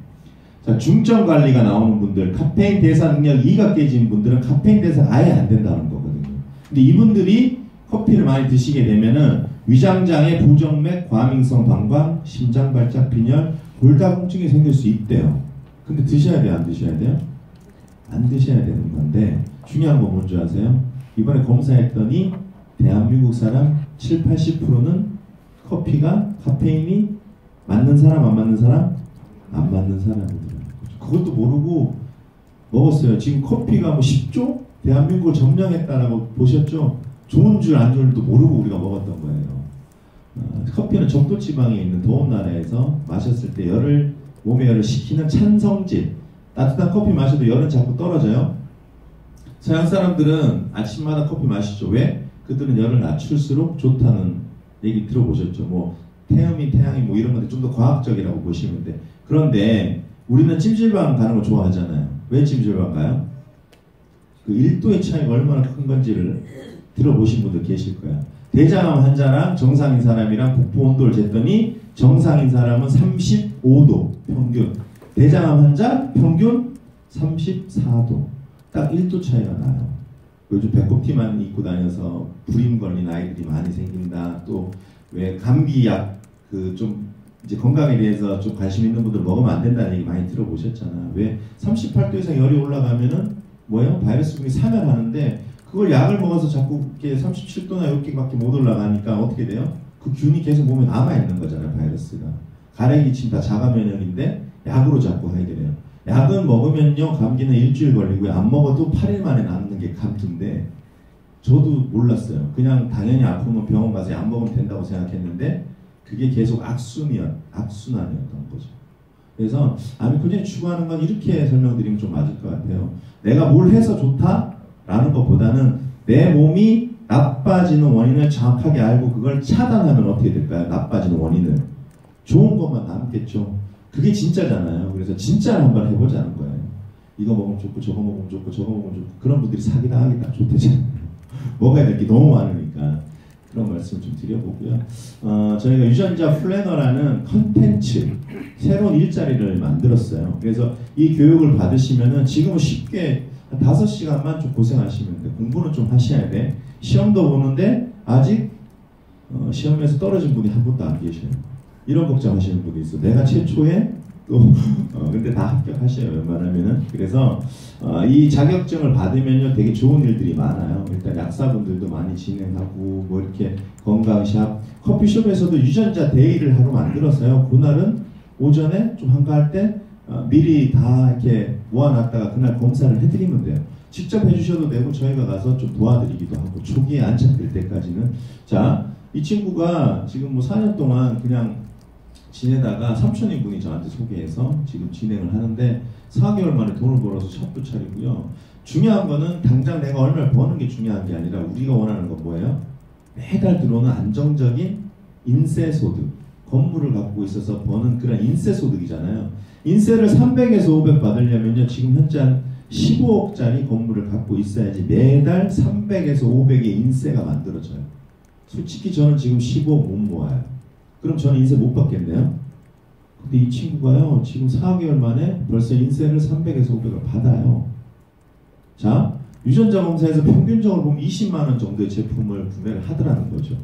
자, 중점 관리가 나오는 분들, 카페인 대사 능력 2가 깨진 분들은 카페인 대사가 아예 안 된다는 거거든요. 근데 이분들이 커피를 많이 드시게 되면은 위장장애, 부정맥, 과민성 방광, 심장 발작, 빈혈, 골다공증이 생길 수 있대요. 근데 드셔야 돼요? 안 드셔야 돼요? 안 드셔야 되는 건데, 중요한 건 뭔지 아세요? 이번에 검사했더니 대한민국 사람 7, 80%는 커피가 카페인이 맞는 사람, 안 맞는 사람? 안 맞는 사람이더라고요. 그것도 모르고 먹었어요. 지금 커피가 뭐 10조? 대한민국을 점령했다라고 보셨죠? 좋은 줄 안 좋은 줄도 모르고 우리가 먹었던 거예요. 커피는 적도지방에 있는 더운 나라에서 마셨을 때 몸에 열을 식히는 찬성질. 따뜻한 커피 마셔도 열은 자꾸 떨어져요. 서양 사람들은 아침마다 커피 마시죠. 왜? 그들은 열을 낮출수록 좋다는 얘기 들어보셨죠. 뭐 태음인, 태양인 뭐 이런 건데 좀 더 과학적이라고 보시면 돼. 그런데 우리는 찜질방 가는 거 좋아하잖아요. 왜 찜질방 가요? 그 1도의 차이가 얼마나 큰 건지를 들어보신 분들 계실 거야. 대장암 환자랑 정상인 사람이랑 복부 온도를 쟀더니 정상인 사람은 35도 평균, 대장암 환자 평균 34도. 딱 1도 차이가 나요. 요즘 배꼽티만 입고 다녀서 불임 걸린 아이들이 많이 생긴다. 또 왜 감기약 좀 이제 건강에 대해서 좀 관심 있는 분들 먹으면 안 된다는 얘기 많이 들어보셨잖아. 왜 38도 이상 열이 올라가면은 뭐예요? 바이러스군이 사멸하는데, 그걸 약을 먹어서 자꾸 이렇게 37도나 이렇게밖에 못 올라가니까 어떻게 돼요? 그 균이 계속 몸에 남아 있는 거잖아요. 바이러스가. 가래기침 다 자가 면역인데 약으로 자꾸 해결해요. 약은 먹으면요, 감기는 일주일 걸리고요. 안 먹어도 8일 만에 낫는 게 감기인데, 저도 몰랐어요. 그냥 당연히 아프면 병원 가서 약 먹으면 된다고 생각했는데, 그게 계속 악순환이었던 거죠. 그래서 아미고젠이 추구하는 건 이렇게 설명드리면 좀 맞을 것 같아요. 내가 뭘 해서 좋다라는 것보다는 내 몸이 나빠지는 원인을 정확하게 알고 그걸 차단하면 어떻게 될까요? 나빠지는 원인을. 좋은 것만 남겠죠. 그게 진짜잖아요. 그래서 진짜를 한번 해보자는 거예요. 이거 먹으면 좋고 저거 먹으면 좋고 저거 먹으면 좋고. 그런 분들이 사기당하기 딱 좋대잖아요. 먹어야 될 게 너무 많으니까. 그런 말씀 좀 드려보고요. 저희가 유전자 플래너라는 컨텐츠 새로운 일자리를 만들었어요. 그래서 이 교육을 받으시면은 지금은 쉽게 한 5시간만 좀 고생하시면 돼. 공부는 좀 하셔야 돼. 시험도 보는데 아직 시험에서 떨어진 분이 한 분도 안 계셔요. 이런 걱정하시는 분이 있어. 내가 최초에 또 근데 다 합격하셔요. 웬만하면은. 그래서 이 자격증을 받으면요 되게 좋은 일들이 많아요. 일단 약사분들도 많이 진행하고 뭐 이렇게 건강샵, 커피숍에서도 유전자 데이를 하루 만들어서요. 그날은 오전에 좀 한가할 때 미리 다 이렇게 모아놨다가 그날 검사를 해드리면 돼요. 직접 해주셔도 되고 저희가 가서 좀 도와드리기도 하고 초기에 안착될 때까지는. 자, 이 친구가 지금 뭐 4년 동안 그냥 지내다가 삼촌인 분이 저한테 소개해서 지금 진행을 하는데 4개월 만에 돈을 벌어서 샵도 차리고요. 중요한 거는 당장 내가 얼마를 버는 게 중요한 게 아니라 우리가 원하는 건 뭐예요? 매달 들어오는 안정적인 인세소득. 건물을 갖고 있어서 버는 그런 인세소득이잖아요. 인세를 300에서 500 받으려면요. 지금 현재 한 15억짜리 건물을 갖고 있어야지 매달 300에서 500의 인세가 만들어져요. 솔직히 저는 지금 15억 못 모아요. 그럼 저는 인세 못 받겠네요. 근데 이 친구가요. 지금 4개월 만에 벌써 인세를 300에서 500을 받아요. 자, 유전자 검사에서 평균적으로 보면 20만 원 정도의 제품을 구매를 하더라는 거죠.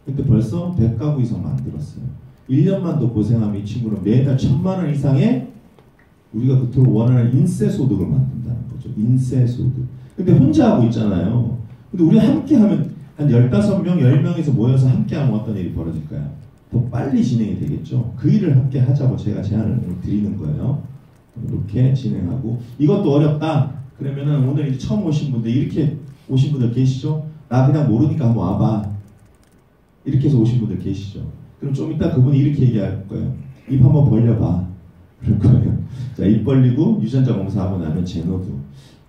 근데 벌써 100가구 이상 만들었어요. 1년만 더 고생하면 이 친구는 매달 1000만 원 이상의 우리가 그토록 원하는 인세소득을 만든다는 거죠. 인세소득. 근데 혼자 하고 있잖아요. 근데 우리 함께 하면 한 15명, 10명에서 모여서 함께 하면 어떤 일이 벌어질까요? 더 빨리 진행이 되겠죠. 그 일을 함께 하자고 제가 제안을 드리는 거예요. 이렇게 진행하고 이것도 어렵다. 그러면은 오늘 이제 처음 오신 분들 이렇게 오신 분들 계시죠? 나 그냥 모르니까 한번 와봐. 이렇게 해서 오신 분들 계시죠? 그럼 좀 이따 그분이 이렇게 얘기할 거예요. 입 한번 벌려봐. 그럴 거예요. 자, 입 벌리고 유전자 검사하고 나면 제너도.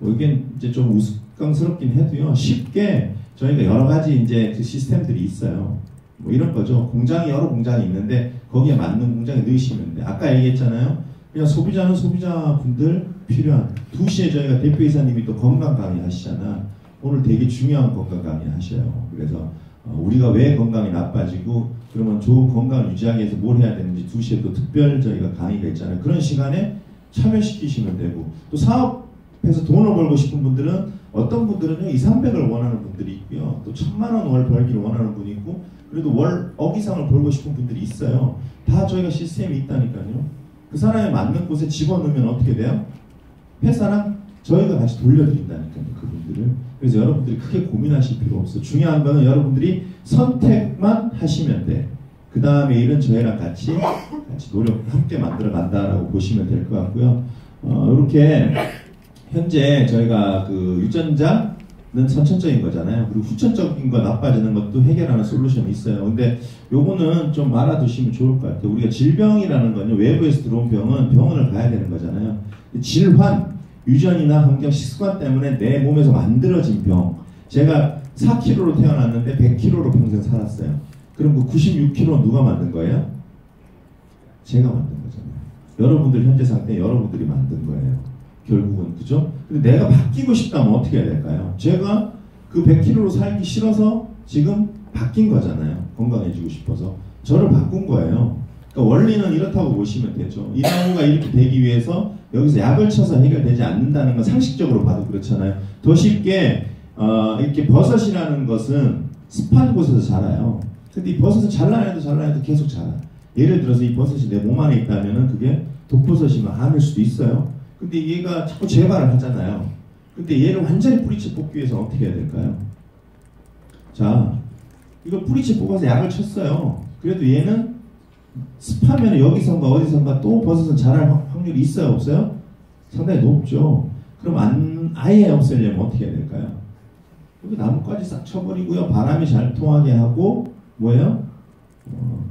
이게 이제 좀 우스꽝스럽긴 해도요. 쉽게 저희가 여러 가지 이제 그 시스템들이 있어요. 뭐 이런 거죠. 공장이 여러 공장이 있는데 거기에 맞는 공장에 넣으시면 돼. 아까 얘기했잖아요. 그냥 소비자는 소비자분들 필요한 2시에 저희가 대표이사님이 또 건강 강의 하시잖아. 오늘 되게 중요한 건강 강의 하셔요. 그래서 우리가 왜 건강이 나빠지고 그러면 좋은 건강을 유지하기 위해서 뭘 해야 되는지 2시에 또 특별 저희가 강의가 있잖아요. 그런 시간에 참여시키시면 되고 또 사업해서 돈을 벌고 싶은 분들은 어떤 분들은요 2, 300을 원하는 분들이 있고요. 또 1000만 원 월 벌기를 원하는 분이 있고 그래도 월 억 이상을 벌고 싶은 분들이 있어요. 다 저희가 시스템이 있다니까요. 그 사람에 맞는 곳에 집어넣으면 어떻게 돼요? 회사랑 저희가 같이 돌려드린다니까요. 그분들을. 그래서 여러분들이 크게 고민하실 필요 없어요. 중요한 거는 여러분들이 선택만 하시면 돼. 그 다음에 일은 저희랑 같이 노력 함께 만들어 간다라고 보시면 될 것 같고요. 이렇게 현재 저희가 그 유전자는 선천적인 거잖아요. 그리고 후천적인 거 나빠지는 것도 해결하는 솔루션이 있어요. 근데 요거는 좀 알아두시면 좋을 것 같아요. 우리가 질병이라는 건요. 외부에서 들어온 병은 병원을 가야 되는 거잖아요. 질환, 유전이나 환경, 식습관 때문에 내 몸에서 만들어진 병. 제가 4kg로 태어났는데 100kg로 평생 살았어요. 그럼 그 96kg 누가 만든 거예요? 제가 만든 거잖아요. 여러분들 현재 상태 여러분들이 만든 거예요. 결국은 그죠? 근데 내가 바뀌고 싶다면 어떻게 해야 될까요? 제가 그 100kg로 살기 싫어서 지금 바뀐 거잖아요. 건강해지고 싶어서 저를 바꾼 거예요. 그러니까 원리는 이렇다고 보시면 되죠. 이 나무가 이렇게 되기 위해서 여기서 약을 쳐서 해결되지 않는다는 건 상식적으로 봐도 그렇잖아요. 더 쉽게 이렇게 버섯이라는 것은 습한 곳에서 자라요. 근데 이 버섯은 잘라내도 계속 자라. 예를 들어서 이 버섯이 내 몸 안에 있다면 그게 독버섯이면 암일 수도 있어요. 근데 얘가 자꾸 재발을 하잖아요. 근데 얘를 완전히 뿌리채 뽑기 위해서 어떻게 해야 될까요? 자, 이걸 뿌리채 뽑아서 약을 쳤어요. 그래도 얘는 습하면 여기선가 어디선가 또 버섯은 자랄 확률이 있어요? 없어요? 상당히 높죠. 그럼 아예 없애려면 어떻게 해야 될까요? 여기 나뭇가지 싹 쳐버리고요. 바람이 잘 통하게 하고 뭐예요?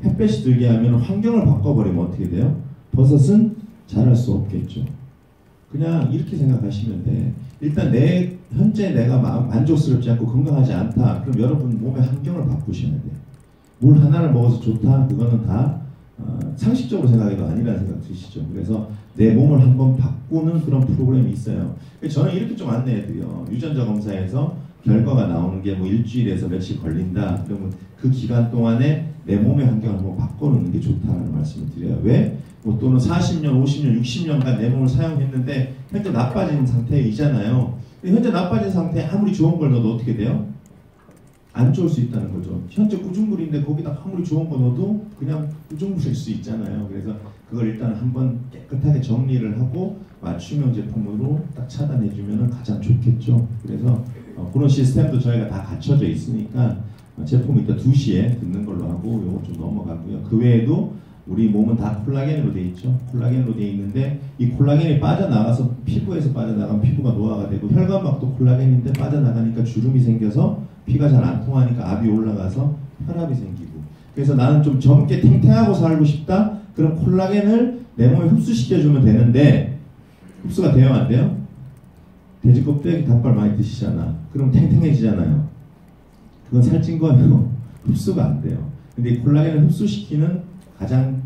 햇볕이 들게 하면 환경을 바꿔버리면 어떻게 돼요? 버섯은 자랄 수 없겠죠. 그냥 이렇게 생각하시면 돼. 일단 현재 내가 만족스럽지 않고 건강하지 않다. 그럼 여러분 몸의 환경을 바꾸셔야 돼. 물 하나를 먹어서 좋다. 그거는 다 상식적으로 생각해도 아니라는 생각 드시죠. 그래서 내 몸을 한번 바꾸는 그런 프로그램이 있어요. 저는 이렇게 좀 안내해드려요. 유전자 검사에서 결과가 나오는 게 뭐 일주일에서 며칠 걸린다. 그러면 그 기간 동안에 내 몸의 환경을 한번 바꿔놓는 게 좋다는 말씀을 드려요. 왜? 뭐 또는 40년, 50년, 60년간 내 몸을 사용했는데 현재 나빠진 상태이잖아요. 현재 나빠진 상태에 아무리 좋은 걸 넣어도 어떻게 돼요? 안 좋을 수 있다는 거죠. 현재 구중물인데 거기다 아무리 좋은 거 넣어도 그냥 구중물일 수 있잖아요. 그래서 그걸 일단 한번 깨끗하게 정리를 하고 맞춤형 제품으로 딱 차단해주면 가장 좋겠죠. 그래서 그런 시스템도 저희가 다 갖춰져 있으니까 제품 이따 2시에 듣는 걸로 하고 요거 좀 넘어가고요. 그 외에도 우리 몸은 다 콜라겐으로 되어 있죠. 콜라겐으로 되어 있는데 이 콜라겐이 빠져나가서 피부에서 빠져나가면 피부가 노화가 되고 혈관막도 콜라겐인데 빠져나가니까 주름이 생겨서 피가 잘 안 통하니까 압이 올라가서 혈압이 생기고. 그래서 나는 좀 젊게 탱탱하고 살고 싶다? 그럼 콜라겐을 내 몸에 흡수시켜주면 되는데 흡수가 돼요? 안 돼요? 돼지 껍데기 닭발 많이 드시잖아. 그럼 탱탱해지잖아요. 그건 살찐 거예요. 흡수가 안 돼요. 근데 이 콜라겐을 흡수시키는 가장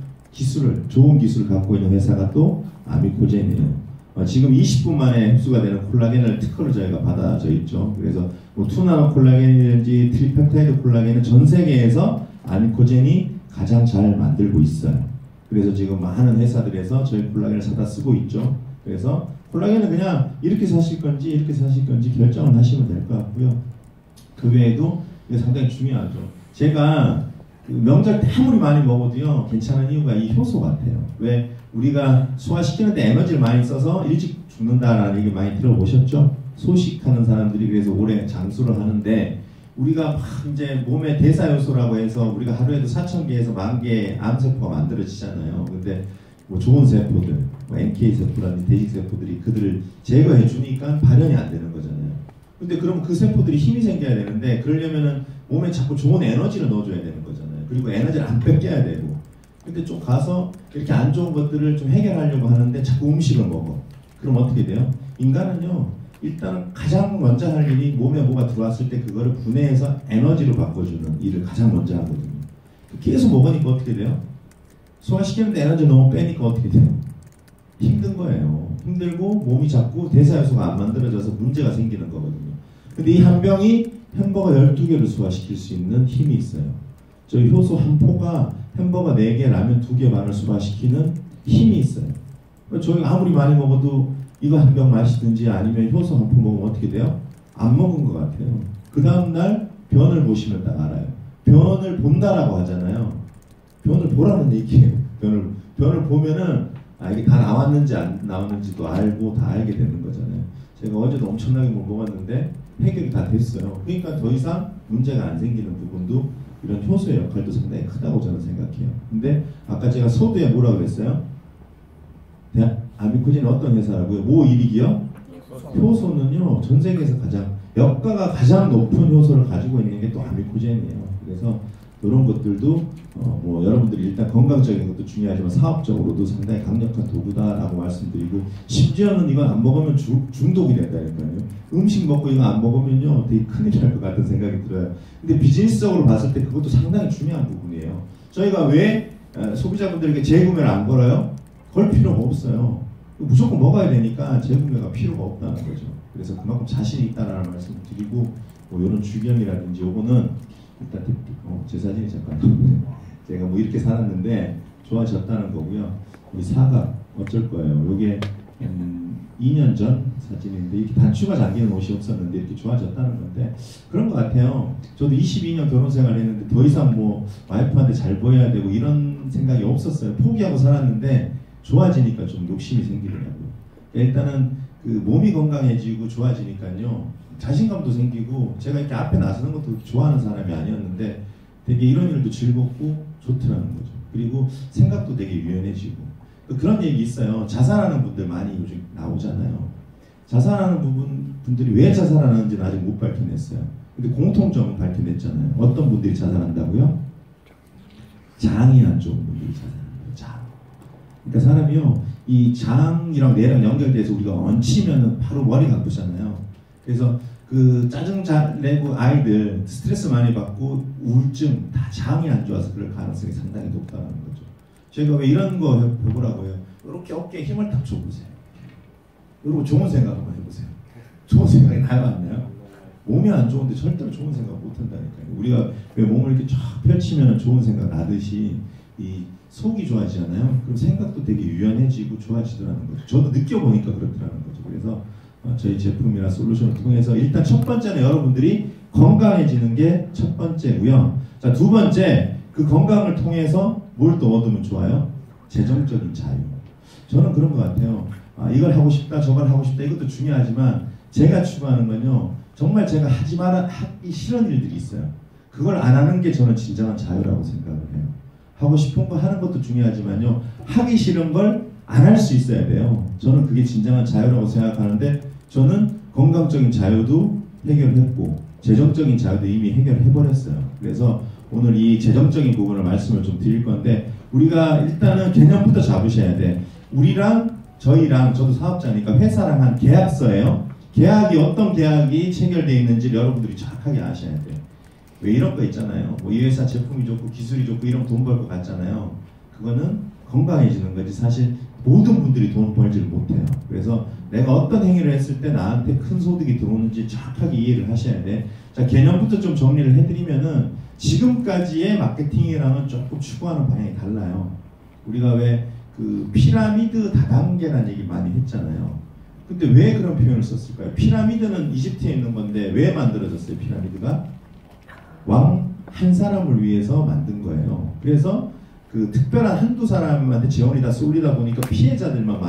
좋은 기술을 갖고 있는 회사가 또 아미코젠이에요. 지금 20분 만에 흡수가 되는 콜라겐을 특허를 저희가 받아져 있죠. 그래서 뭐 투나노 콜라겐이든지 트리펩타이드 콜라겐은 전 세계에서 아미코젠이 가장 잘 만들고 있어요. 그래서 지금 많은 회사들에서 저희 콜라겐을 사다 쓰고 있죠. 그래서 콜라겐은 그냥 이렇게 사실 건지 이렇게 사실 건지 결정을 하시면 될 것 같고요. 그 외에도 이게 상당히 중요하죠. 제가 그 명절 때 아무리 많이 먹어도요 괜찮은 이유가 이 효소 같아요. 왜? 우리가 소화시키는데 에너지를 많이 써서 일찍 죽는다라는 얘기 많이 들어보셨죠? 소식하는 사람들이 그래서 오래 장수를 하는데 우리가 막 이제 몸의 대사 요소라고 해서 우리가 하루에도 4,000개에서 10,000개의 암세포가 만들어지잖아요. 근데 뭐 좋은 세포들, 뭐 NK 세포라든지 대식 세포들이 그들을 제거해 주니까 발현이 안 되는 거잖아요. 근데 그럼 그 세포들이 힘이 생겨야 되는데 그러려면은 몸에 자꾸 좋은 에너지를 넣어줘야 되는 거잖아요. 그리고 에너지를 안 뺏겨야 되고. 근데 좀 가서 이렇게 안 좋은 것들을 좀 해결하려고 하는데 자꾸 음식을 먹어. 그럼 어떻게 돼요? 인간은요, 일단 가장 먼저 할 일이 몸에 뭐가 들어왔을 때 그거를 분해해서 에너지로 바꿔주는 일을 가장 먼저 하거든요. 계속 먹으니까 어떻게 돼요? 소화시키는데 에너지 너무 빼니까 어떻게 돼요? 힘든 거예요. 힘들고 몸이 자꾸 대사효소가 안 만들어져서 문제가 생기는 거거든요. 근데 이 한 병이 햄버거 12개를 소화시킬 수 있는 힘이 있어요. 저희 효소 한 포가 햄버거 4개, 라면 2개 반을 소화시키는 힘이 있어요. 저희가 아무리 많이 먹어도 이거 한 병 마시든지 아니면 효소 한 포 먹으면 어떻게 돼요? 안 먹은 것 같아요. 그 다음날 변을 보시면 딱 알아요. 변을 본다라고 하잖아요. 변을 보라는 얘기예요. 변을 보면은 이게 다 나왔는지 안 나왔는지도 알고 다 알게 되는 거잖아요. 제가 어제도 엄청나게 먹었는데 해결이 다 됐어요. 그러니까 더 이상 문제가 안 생기는 부분도 이런 효소의 역할도 상당히 크다고 저는 생각해요. 근데 아까 제가 소두에 뭐라고 그랬어요? 아미코젠이 어떤 회사라고요? 뭐 일이기요? 효소는요, 전 세계에서 역가가 가장 높은 효소를 가지고 있는 게 또 아미코젠이에요. 그래서 이런 것들도 뭐 여러분들이 일단 건강적인 것도 중요하지만 사업적으로도 상당히 강력한 도구다라고 말씀드리고, 심지어는 이건 안 먹으면 중독이 된다니까요. 음식 먹고 이거 안 먹으면요 되게 큰일 날 것 같은 생각이 들어요. 근데 비즈니스적으로 봤을 때 그것도 상당히 중요한 부분이에요. 저희가 왜 소비자분들에게 재구매를 안 걸어요? 걸 필요가 없어요. 무조건 먹어야 되니까 재구매가 필요가 없다는 거죠. 그래서 그만큼 자신이 있다는 말씀을 드리고, 뭐 이런 주경이라든지 요거는 일단 제 사진이 잠깐 제가 뭐 이렇게 살았는데 좋아졌다는 거고요. 우리 사각 어쩔 거예요. 요게 2년 전 사진인데 이렇게 단추가 잠기는 옷이 없었는데 이렇게 좋아졌다는 건데 그런 것 같아요. 저도 22년 결혼 생활을 했는데 더 이상 뭐 와이프한테 잘 보여야 되고 이런 생각이 없었어요. 포기하고 살았는데 좋아지니까 좀 욕심이 생기더라고요. 일단은 그 몸이 건강해지고 좋아지니까요 자신감도 생기고, 제가 이렇게 앞에 나서는 것도 그렇게 좋아하는 사람이 아니었는데 되게 이런 일도 즐겁고 좋더라는 거죠. 그리고 생각도 되게 유연해지고. 그런 얘기 있어요. 자살하는 분들 많이 요즘 나오잖아요. 자살하는 분들이 왜 자살하는지는 아직 못 밝혀냈어요. 근데 공통점은 밝혀냈잖아요. 어떤 분들이 자살한다고요? 장이 안 좋은 분들이 자살하는 거예요. 장. 그러니까 사람이요, 이 장이랑 뇌랑 연결돼서 우리가 얹히면 바로 머리가 아프잖아요. 그래서 그 짜증 잘 내고 아이들 스트레스 많이 받고 우울증 다 장이 안 좋아서 그럴 가능성이 상당히 높다는 거죠. 저희가 왜 이런 거 해보라고 해요? 이렇게 어깨에 힘을 딱 줘보세요. 그리고 좋은 생각 한번 해보세요. 좋은 생각이 나요, 안 나요? 몸이 안 좋은데 절대로 좋은 생각 못 한다니까요. 우리가 왜 몸을 이렇게 쫙 펼치면 좋은 생각 나듯이 이 속이 좋아지잖아요. 그럼 생각도 되게 유연해지고 좋아지더라는 거죠. 저도 느껴보니까 그렇더라는 거죠. 그래서 저희 제품이나 솔루션을 통해서 일단 첫 번째는 여러분들이 건강해지는 게 첫 번째고요. 자, 두 번째, 그 건강을 통해서 뭘 또 얻으면 좋아요? 재정적인 자유. 저는 그런 것 같아요. 이걸 하고 싶다, 저걸 하고 싶다, 이것도 중요하지만 제가 추구하는 건요, 정말 제가 하기 싫은 일들이 있어요. 그걸 안 하는 게 저는 진정한 자유라고 생각을 해요. 하고 싶은 거 하는 것도 중요하지만요, 하기 싫은 걸 안 할 수 있어야 돼요. 저는 그게 진정한 자유라고 생각하는데, 저는 건강적인 자유도 해결했고 재정적인 자유도 이미 해결해버렸어요. 그래서 오늘 이 재정적인 부분을 말씀을 좀 드릴 건데, 우리가 일단은 개념부터 잡으셔야 돼. 우리랑 저희랑, 저도 사업자니까 회사랑 한 계약서예요. 계약이 어떤 계약이 체결되어 있는지 여러분들이 정확하게 아셔야 돼요. 왜 이런 거 있잖아요. 뭐 이 회사 제품이 좋고 기술이 좋고 이런 돈 벌 것 같잖아요. 그거는 건강해지는 거지 사실 모든 분들이 돈 벌지를 못해요. 그래서 내가 어떤 행위를 했을 때 나한테 큰 소득이 들어오는지 정확하게 이해를 하셔야 돼. 자, 개념부터 좀 정리를 해드리면은 지금까지의 마케팅이랑은 조금 추구하는 방향이 달라요. 우리가 왜 그 피라미드 다단계라는 얘기 많이 했잖아요. 근데 왜 그런 표현을 썼을까요? 피라미드는 이집트에 있는 건데 왜 만들어졌어요? 피라미드가 왕 한 사람을 위해서 만든 거예요. 그래서 그 특별한 한두 사람한테 재원이 다 쏠리다 보니까 피해자들만